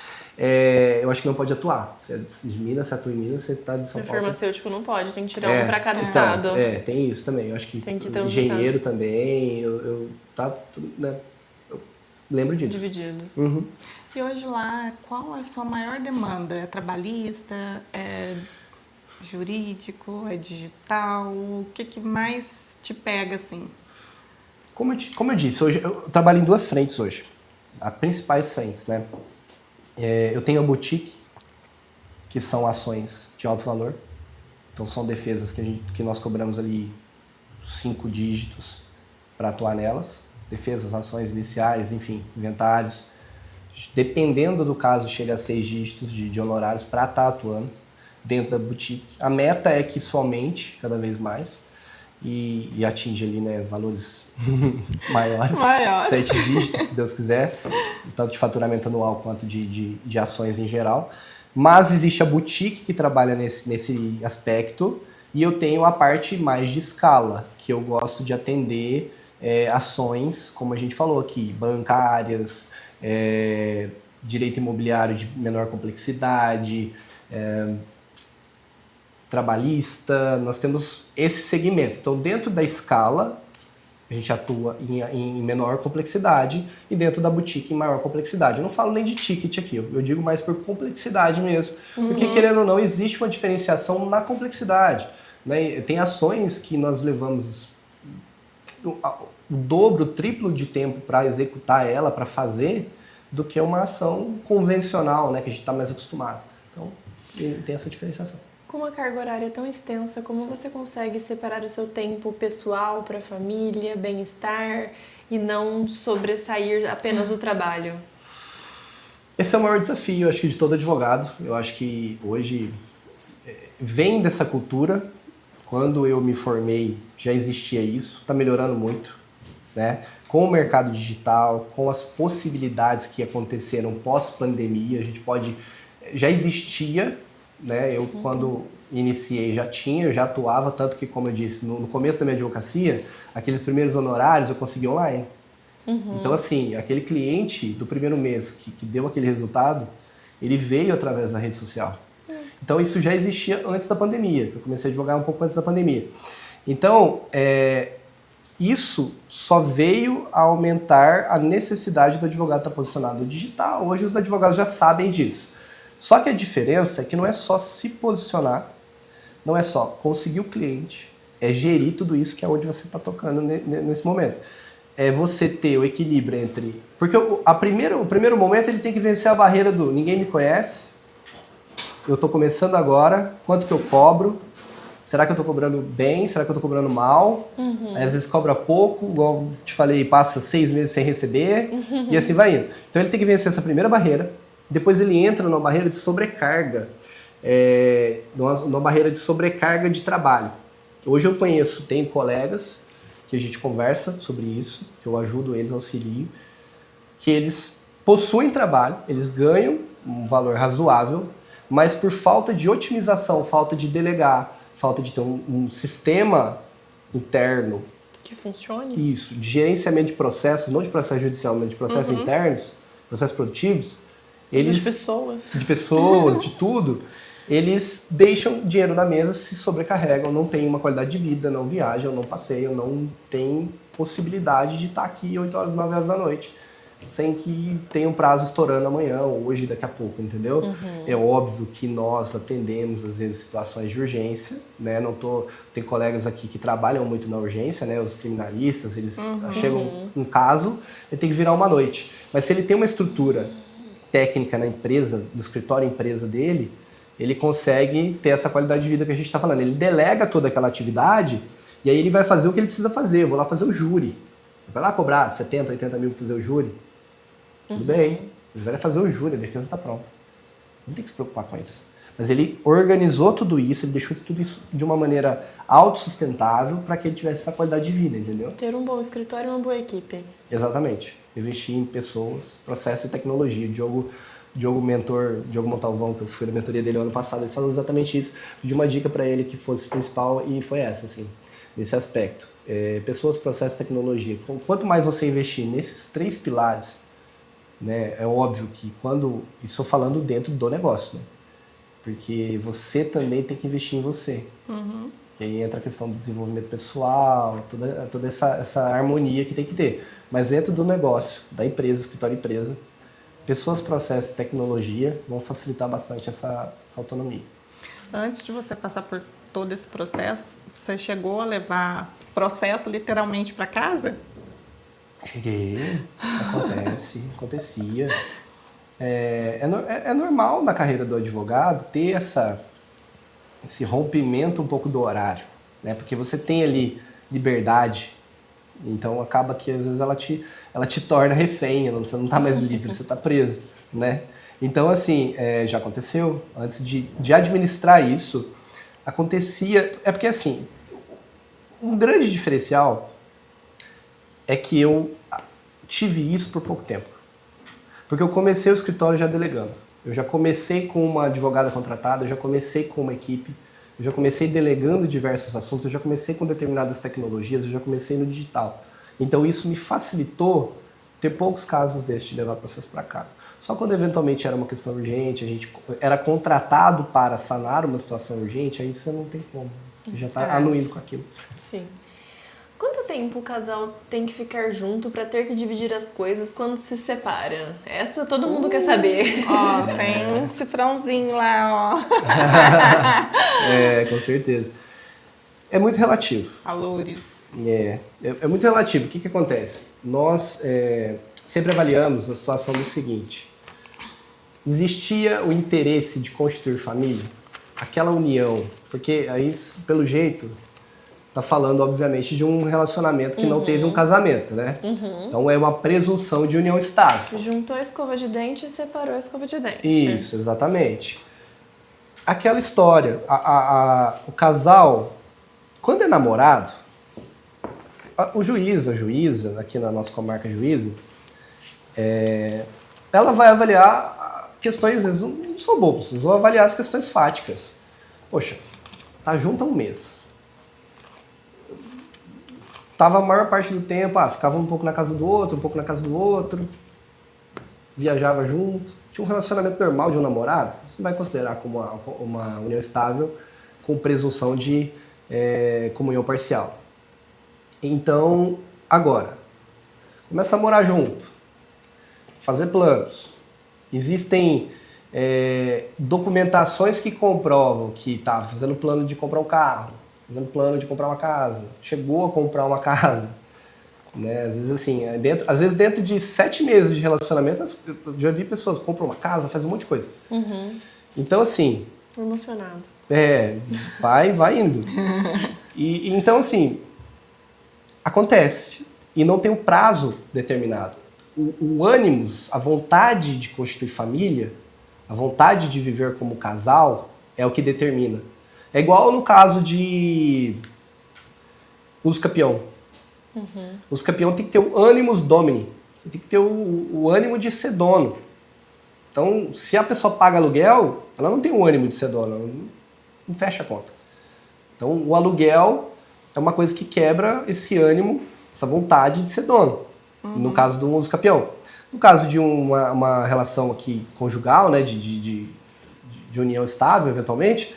Eu acho que não pode atuar. Você é de Minas, você atua em Minas, você está de São Paulo. O farmacêutico não pode, tem que tirar um para cada estado. Tem isso também. Eu acho que Tem que ter um engenheiro também, né, eu lembro disso. Dividido. E hoje lá, qual é a sua maior demanda? É trabalhista? É jurídico? É digital? O que mais te pega assim? Como eu disse, hoje eu trabalho em 2 frentes hoje. As principais frentes, né? Eu tenho a boutique, que são ações de alto valor. Então são defesas que nós cobramos ali 5 dígitos para atuar nelas. Defesas, ações iniciais, enfim, inventários. Dependendo do caso, chega a 6 dígitos de honorários para estar atuando dentro da boutique. A meta é que isso aumente cada vez mais e atinge ali, né, valores maiores. 7 dígitos, se Deus quiser, tanto de faturamento anual quanto de ações em geral. Mas existe a boutique que trabalha nesse aspecto e eu tenho a parte mais de escala, que eu gosto de atender ações, como a gente falou aqui, bancárias, direito imobiliário de menor complexidade, trabalhista, nós temos esse segmento. Então, dentro da escala, a gente atua em menor complexidade e dentro da boutique em maior complexidade. Eu não falo nem de ticket aqui, eu digo mais por complexidade mesmo. Porque, querendo ou não, existe uma diferenciação na complexidade, né? Tem ações que nós levamos o dobro, o triplo de tempo para executar ela, para fazer, do que uma ação convencional, né, que a gente está mais acostumado. Então, tem essa diferenciação. Com uma carga horária tão extensa, como você consegue separar o seu tempo pessoal para a família, bem-estar e não sobressair apenas o trabalho? Esse é o maior desafio, eu acho que de todo advogado. Eu acho que hoje vem dessa cultura. Quando eu me formei, já existia isso. Está melhorando muito. né? Com o mercado digital, com as possibilidades que aconteceram pós-pandemia, a gente pode... Já existia, né? Eu, quando iniciei, eu já atuava, tanto que, como eu disse, no começo da minha advocacia, aqueles primeiros honorários eu consegui online. Então, assim, aquele cliente do primeiro mês que deu aquele resultado, ele veio através da rede social. Então, isso já existia antes da pandemia. Eu comecei a advogar um pouco antes da pandemia. Então, isso só veio a aumentar a necessidade do advogado estar posicionado no digital. Hoje os advogados já sabem disso. Só que a diferença é que não é só se posicionar, não é só conseguir o cliente, é gerir tudo isso, que é onde você está tocando nesse momento. É você ter o equilíbrio entre... Porque o primeiro momento ele tem que vencer a barreira do ninguém me conhece, eu estou começando agora, quanto que eu cobro? Será que eu estou cobrando bem? Será que eu estou cobrando mal? Aí, às vezes cobra pouco, igual te falei, passa 6 meses sem receber, e assim vai indo. Então ele tem que vencer essa primeira barreira, depois ele entra numa barreira de sobrecarga, numa barreira de sobrecarga de trabalho. Hoje eu tenho colegas que a gente conversa sobre isso, que eu ajudo eles, auxilio, que eles possuem trabalho, eles ganham um valor razoável, mas por falta de otimização, falta de delegar, falta de ter um sistema interno que funcione. Isso, de gerenciamento de processos, não de processo judicial, mas de processos internos, processos produtivos, eles... De pessoas, de tudo. Eles deixam dinheiro na mesa, se sobrecarregam, não têm uma qualidade de vida, não viajam, não passeiam, não têm possibilidade de estar aqui 8 horas, 9 horas da noite, sem que tenha um prazo estourando amanhã, ou hoje, daqui a pouco, entendeu? É óbvio que nós atendemos, às vezes, situações de urgência, né? Tem colegas aqui que trabalham muito na urgência, né? Os criminalistas, eles chegam um caso, ele tem que virar uma noite. Mas se ele tem uma estrutura técnica na empresa, no escritório empresa dele, ele consegue ter essa qualidade de vida que a gente está falando. Ele delega toda aquela atividade e aí ele vai fazer o que ele precisa fazer. Eu vou lá fazer o júri. Vai lá cobrar 70, 80 mil para fazer o júri. Tudo bem. Ele vai lá fazer o júri, a defesa está pronta. Não tem que se preocupar com isso. Mas ele organizou tudo isso, ele deixou tudo isso de uma maneira autossustentável para que ele tivesse essa qualidade de vida, entendeu? Ter um bom escritório e uma boa equipe. Exatamente. Investir em pessoas, processo e tecnologia. Diogo Montalvão, que eu fui da mentoria dele ano passado, ele falou exatamente isso. Pedi uma dica para ele que fosse principal e foi essa, assim, nesse aspecto. Pessoas, processo e tecnologia. Quanto mais você investir nesses 3 pilares, né, é óbvio que estou falando dentro do negócio, né? Porque você também tem que investir em você. Que aí entra a questão do desenvolvimento pessoal, toda essa harmonia que tem que ter. Mas dentro do negócio, da empresa, escritório empresa, pessoas, processos e tecnologia vão facilitar bastante essa autonomia. Antes de você passar por todo esse processo, você chegou a levar processo literalmente para casa? Cheguei, acontecia. É normal na carreira do advogado ter esse rompimento um pouco do horário, né? Porque você tem ali liberdade, então acaba que às vezes ela te torna refém, você não está mais livre, você está preso, né? Então, assim, já aconteceu, antes de administrar isso, acontecia... É porque, assim, um grande diferencial é que eu tive isso por pouco tempo. Porque eu comecei o escritório já delegando. Eu já comecei com uma advogada contratada, eu já comecei com uma equipe, eu já comecei delegando diversos assuntos, eu já comecei com determinadas tecnologias, eu já comecei no digital. Então isso me facilitou ter poucos casos desses de levar processo para casa. Só quando eventualmente era uma questão urgente, a gente era contratado para sanar uma situação urgente, aí você não tem como. Você já está anuindo com aquilo. Sim. Quanto tempo o casal tem que ficar junto para ter que dividir as coisas quando se separa? Essa todo mundo quer saber. Ó, tem um cifrãozinho lá, ó. Com certeza. É muito relativo. Valores. É muito relativo. O que acontece? Nós sempre avaliamos a situação do seguinte. Existia o interesse de constituir família? Aquela união? Porque aí, pelo jeito... Tá falando, obviamente, de um relacionamento que não teve um casamento, né? Então é uma presunção de união estável. Juntou a escova de dente e separou a escova de dente. Isso, exatamente. Aquela história, o casal, quando é namorado, o juiz, a juíza, aqui na nossa comarca juíza, ela vai avaliar questões, às vezes, não são bobos, vão avaliar as questões fáticas. Poxa, tá junto há um mês. Tava a maior parte do tempo, ficava um pouco na casa do outro, um pouco na casa do outro, viajava junto, tinha um relacionamento normal de um namorado, você não vai considerar como uma união estável com presunção de comunhão parcial. Então, agora, começa a morar junto, fazer planos. Existem documentações que comprovam que está fazendo plano de comprar um carro, fazendo plano de comprar uma casa, chegou a comprar uma casa. Né? Às vezes, assim, dentro de 7 meses de relacionamento, eu já vi pessoas que compram uma casa, fazem um monte de coisa. Uhum. Então, assim... Emocionado. Vai indo. Então, assim, acontece. E não tem um prazo determinado. O ânimos, a vontade de constituir família, a vontade de viver como casal, é o que determina. É igual no caso de uso capião. Uhum. Uso capião tem que ter o animus domini. Você tem que ter o ânimo de ser dono. Então, se a pessoa paga aluguel, ela não tem o ânimo de ser dona, ela não fecha a conta. Então, o aluguel é uma coisa que quebra esse ânimo, essa vontade de ser dono, no caso do uso capião. No caso de uma relação aqui conjugal, né, de união estável, eventualmente,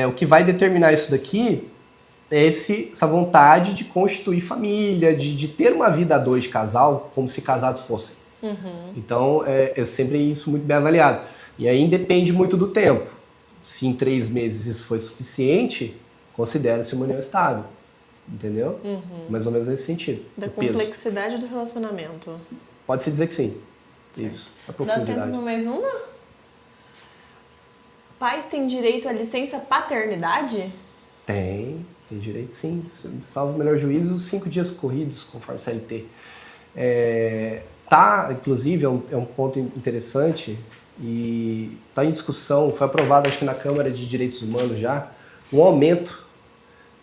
o que vai determinar isso daqui é essa vontade de constituir família, de ter uma vida a dois de casal, como se casados fossem. Uhum. Então, é sempre isso muito bem avaliado. E aí depende muito do tempo. Se em 3 meses isso foi suficiente, considera-se uma união estável. Entendeu? Uhum. Mais ou menos nesse sentido. Da complexidade do relacionamento. Pode-se dizer que sim. Certo. Isso. A profundidade. Dá tempo para mais uma? Pais têm direito à licença paternidade? Tem direito sim. Salvo o melhor juízo, 5 dias corridos, conforme CLT. Inclusive, é um ponto interessante e está em discussão, foi aprovado acho que na Câmara de Direitos Humanos já, um aumento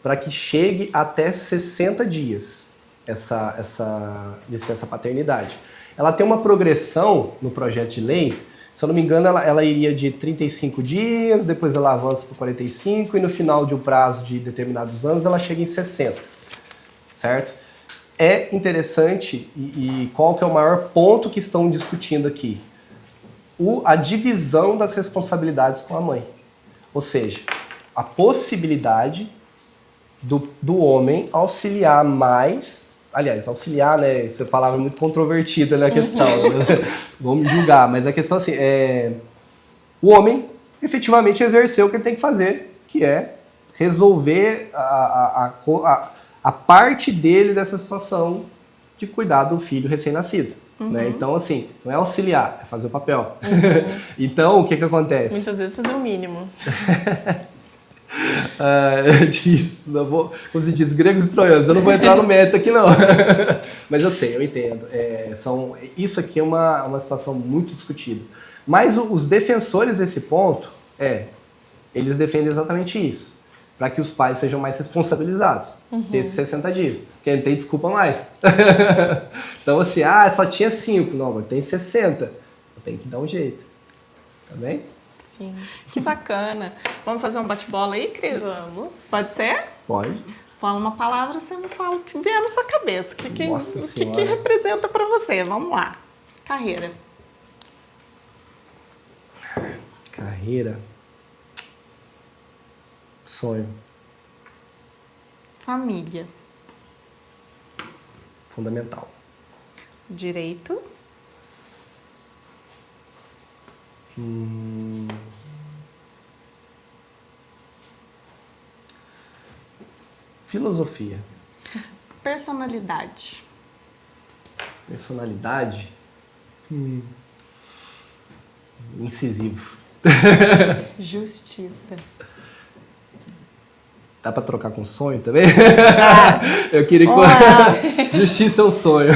para que chegue até 60 dias essa licença paternidade. Ela tem uma progressão no projeto de lei, se eu não me engano ela iria de 35 dias, depois ela avança para 45 e no final de um prazo de determinados anos ela chega em 60, certo? É interessante e qual que é o maior ponto que estão discutindo aqui? A divisão das responsabilidades com a mãe. Ou seja, a possibilidade do homem auxiliar mais... Aliás, auxiliar, né? Essa palavra é muito controvertida na questão. Né? Vamos julgar, mas a questão assim, o homem efetivamente exercer o que ele tem que fazer, que é resolver a parte dele dessa situação de cuidar do filho recém-nascido. Uhum. Né? Então, assim, não é auxiliar, é fazer o papel. Uhum. Então, o que acontece? Muitas vezes fazer o mínimo. É difícil, não vou, como se diz, gregos e troianos, eu não vou entrar no mérito aqui não. Mas eu sei, eu entendo. Isso aqui é uma situação muito discutida. Mas os defensores desse ponto, eles defendem exatamente isso. Para que os pais sejam mais responsabilizados. Uhum. Ter esses 60 dias. Porque não tem desculpa mais. Então assim, só tinha 5. Não, mas tem 60. Eu tenho que dar um jeito. Tá bem? Sim. Que bacana. Vamos fazer um bate-bola aí, Cris? Vamos. Pode ser? Pode. Fala uma palavra, você me fala o que vier na sua cabeça. Nossa o que representa para você? Vamos lá. Carreira. Carreira. Sonho. Família. Fundamental. Direito. Filosofia. Personalidade. Personalidade. Incisivo. Justiça. Dá pra trocar com sonho também? Eu queria que... Justiça é um sonho.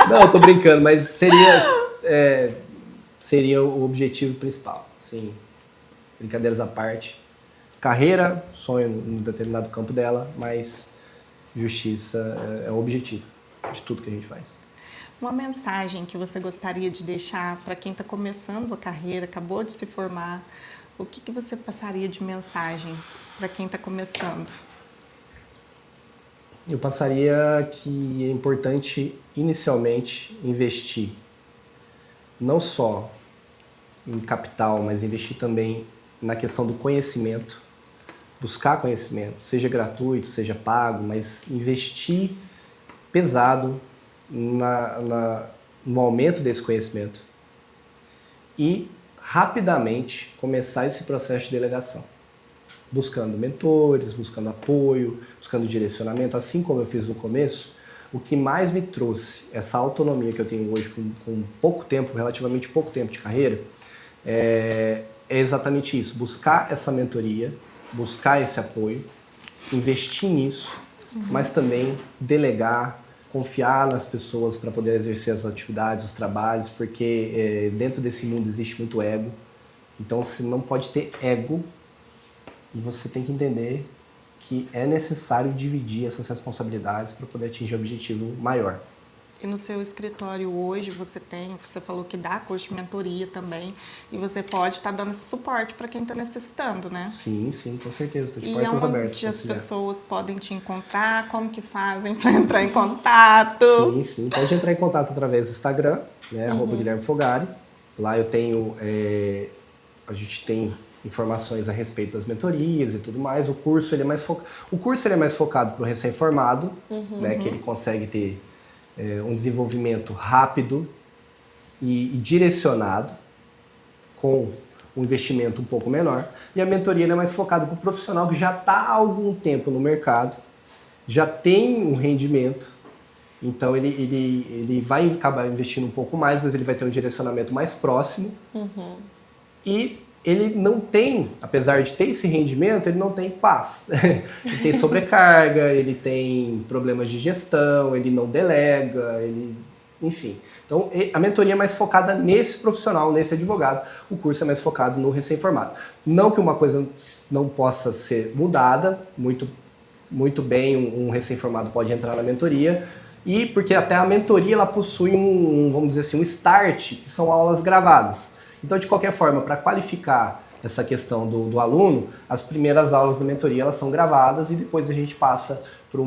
Não, eu tô brincando, mas seria o objetivo principal. Sim. Brincadeiras à parte. Carreira, sonho num determinado campo dela, mas Justiça é o objetivo de tudo que a gente faz. Uma mensagem que você gostaria de deixar para quem está começando a carreira, acabou de se formar, o que você passaria de mensagem para quem está começando? Eu passaria que é importante, inicialmente, investir não só em capital, mas investir também na questão do conhecimento, buscar conhecimento, seja gratuito, seja pago, mas investir pesado no aumento desse conhecimento e rapidamente começar esse processo de delegação, buscando mentores, buscando apoio, buscando direcionamento, assim como eu fiz no começo. O que mais me trouxe essa autonomia que eu tenho hoje com pouco tempo, relativamente pouco tempo de carreira, é exatamente isso, buscar essa mentoria, buscar esse apoio, investir nisso, mas também delegar, confiar nas pessoas para poder exercer as atividades, os trabalhos, porque dentro desse mundo existe muito ego. Então, você não pode ter ego e você tem que entender que é necessário dividir essas responsabilidades para poder atingir um objetivo maior. E no seu escritório hoje você falou que dá curso de mentoria também, e você pode estar dando esse suporte para quem está necessitando, né? Sim, com certeza, estou de portas abertas. E onde as pessoas podem te encontrar, como que fazem para entrar em contato? Sim, pode entrar em contato através do Instagram, né, @Guilherme Fogari. Lá eu tenho, a gente tem informações a respeito das mentorias e tudo mais. O curso ele é mais focado para o recém-formado, né, que ele consegue ter um desenvolvimento rápido e direcionado, com um investimento um pouco menor. E a mentoria é mais focada para o profissional que já está há algum tempo no mercado, já tem um rendimento, então ele vai acabar investindo um pouco mais, mas ele vai ter um direcionamento mais próximo. E ele não tem, apesar de ter esse rendimento, ele não tem paz. Ele tem sobrecarga, ele tem problemas de gestão, ele não delega, enfim. Então, a mentoria é mais focada nesse profissional, nesse advogado. O curso é mais focado no recém-formado. Não que uma coisa não possa ser mudada, muito bem um recém-formado pode entrar na mentoria, e porque até a mentoria ela possui vamos dizer assim, um start, que são aulas gravadas. Então, de qualquer forma, para qualificar essa questão do aluno, as primeiras aulas da mentoria elas são gravadas e depois a gente passa para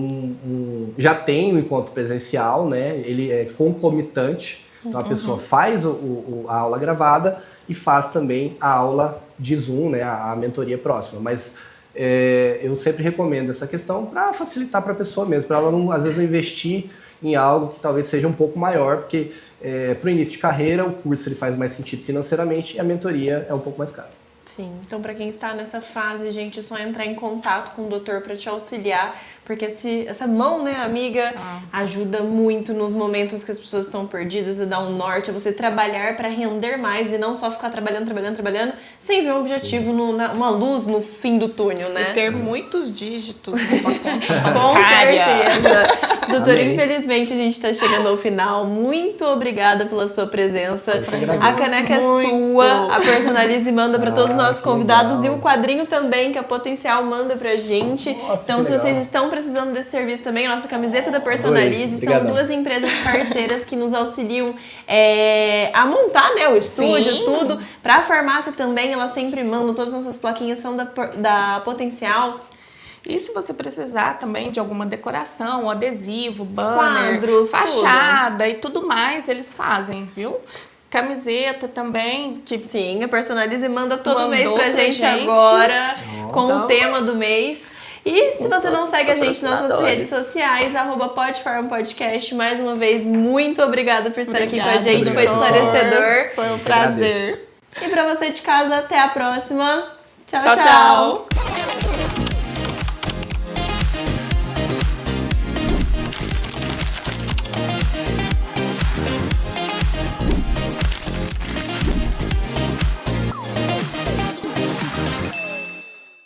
já tem o encontro presencial, né? Ele é concomitante, então a pessoa faz a aula gravada e faz também a aula de Zoom, né? A mentoria próxima, mas eu sempre recomendo essa questão para facilitar para a pessoa mesmo, para ela às vezes não investir em algo que talvez seja um pouco maior, porque para o início de carreira o curso ele faz mais sentido financeiramente e a mentoria é um pouco mais caro. Sim, então para quem está nessa fase, gente, é só entrar em contato com o doutor para te auxiliar, porque essa mão, né, amiga, ajuda muito nos momentos que as pessoas estão perdidas, a dar um norte, a você trabalhar para render mais e não só ficar trabalhando, sem ver um objetivo, uma luz no fim do túnel, né? E ter muitos dígitos na sua conta Com certeza. Doutora, infelizmente a gente está chegando ao final. Muito obrigada pela sua presença. A caneca é sua, a Personalize manda para todos os nossos convidados e o quadrinho também que a Potencial manda pra gente. Nossa, então, se vocês estão precisando desse serviço também, a nossa camiseta da Personalize são duas empresas parceiras que nos auxiliam a montar, né, o estúdio, tudo. Pra farmácia também, elas sempre mandam, todas as nossas plaquinhas são da Potencial. E se você precisar também de alguma decoração, adesivo, banner, quadros, fachada e tudo mais, eles fazem, viu? Camiseta também. Sim, a Personalize manda todo mês pra gente agora, com o tema do mês. E se você não segue a gente nas nossas redes sociais, @PodFarmPodcast, mais uma vez, muito obrigada por estar aqui com a gente, foi esclarecedor. Foi um prazer. E pra você de casa, até a próxima. Tchau, tchau.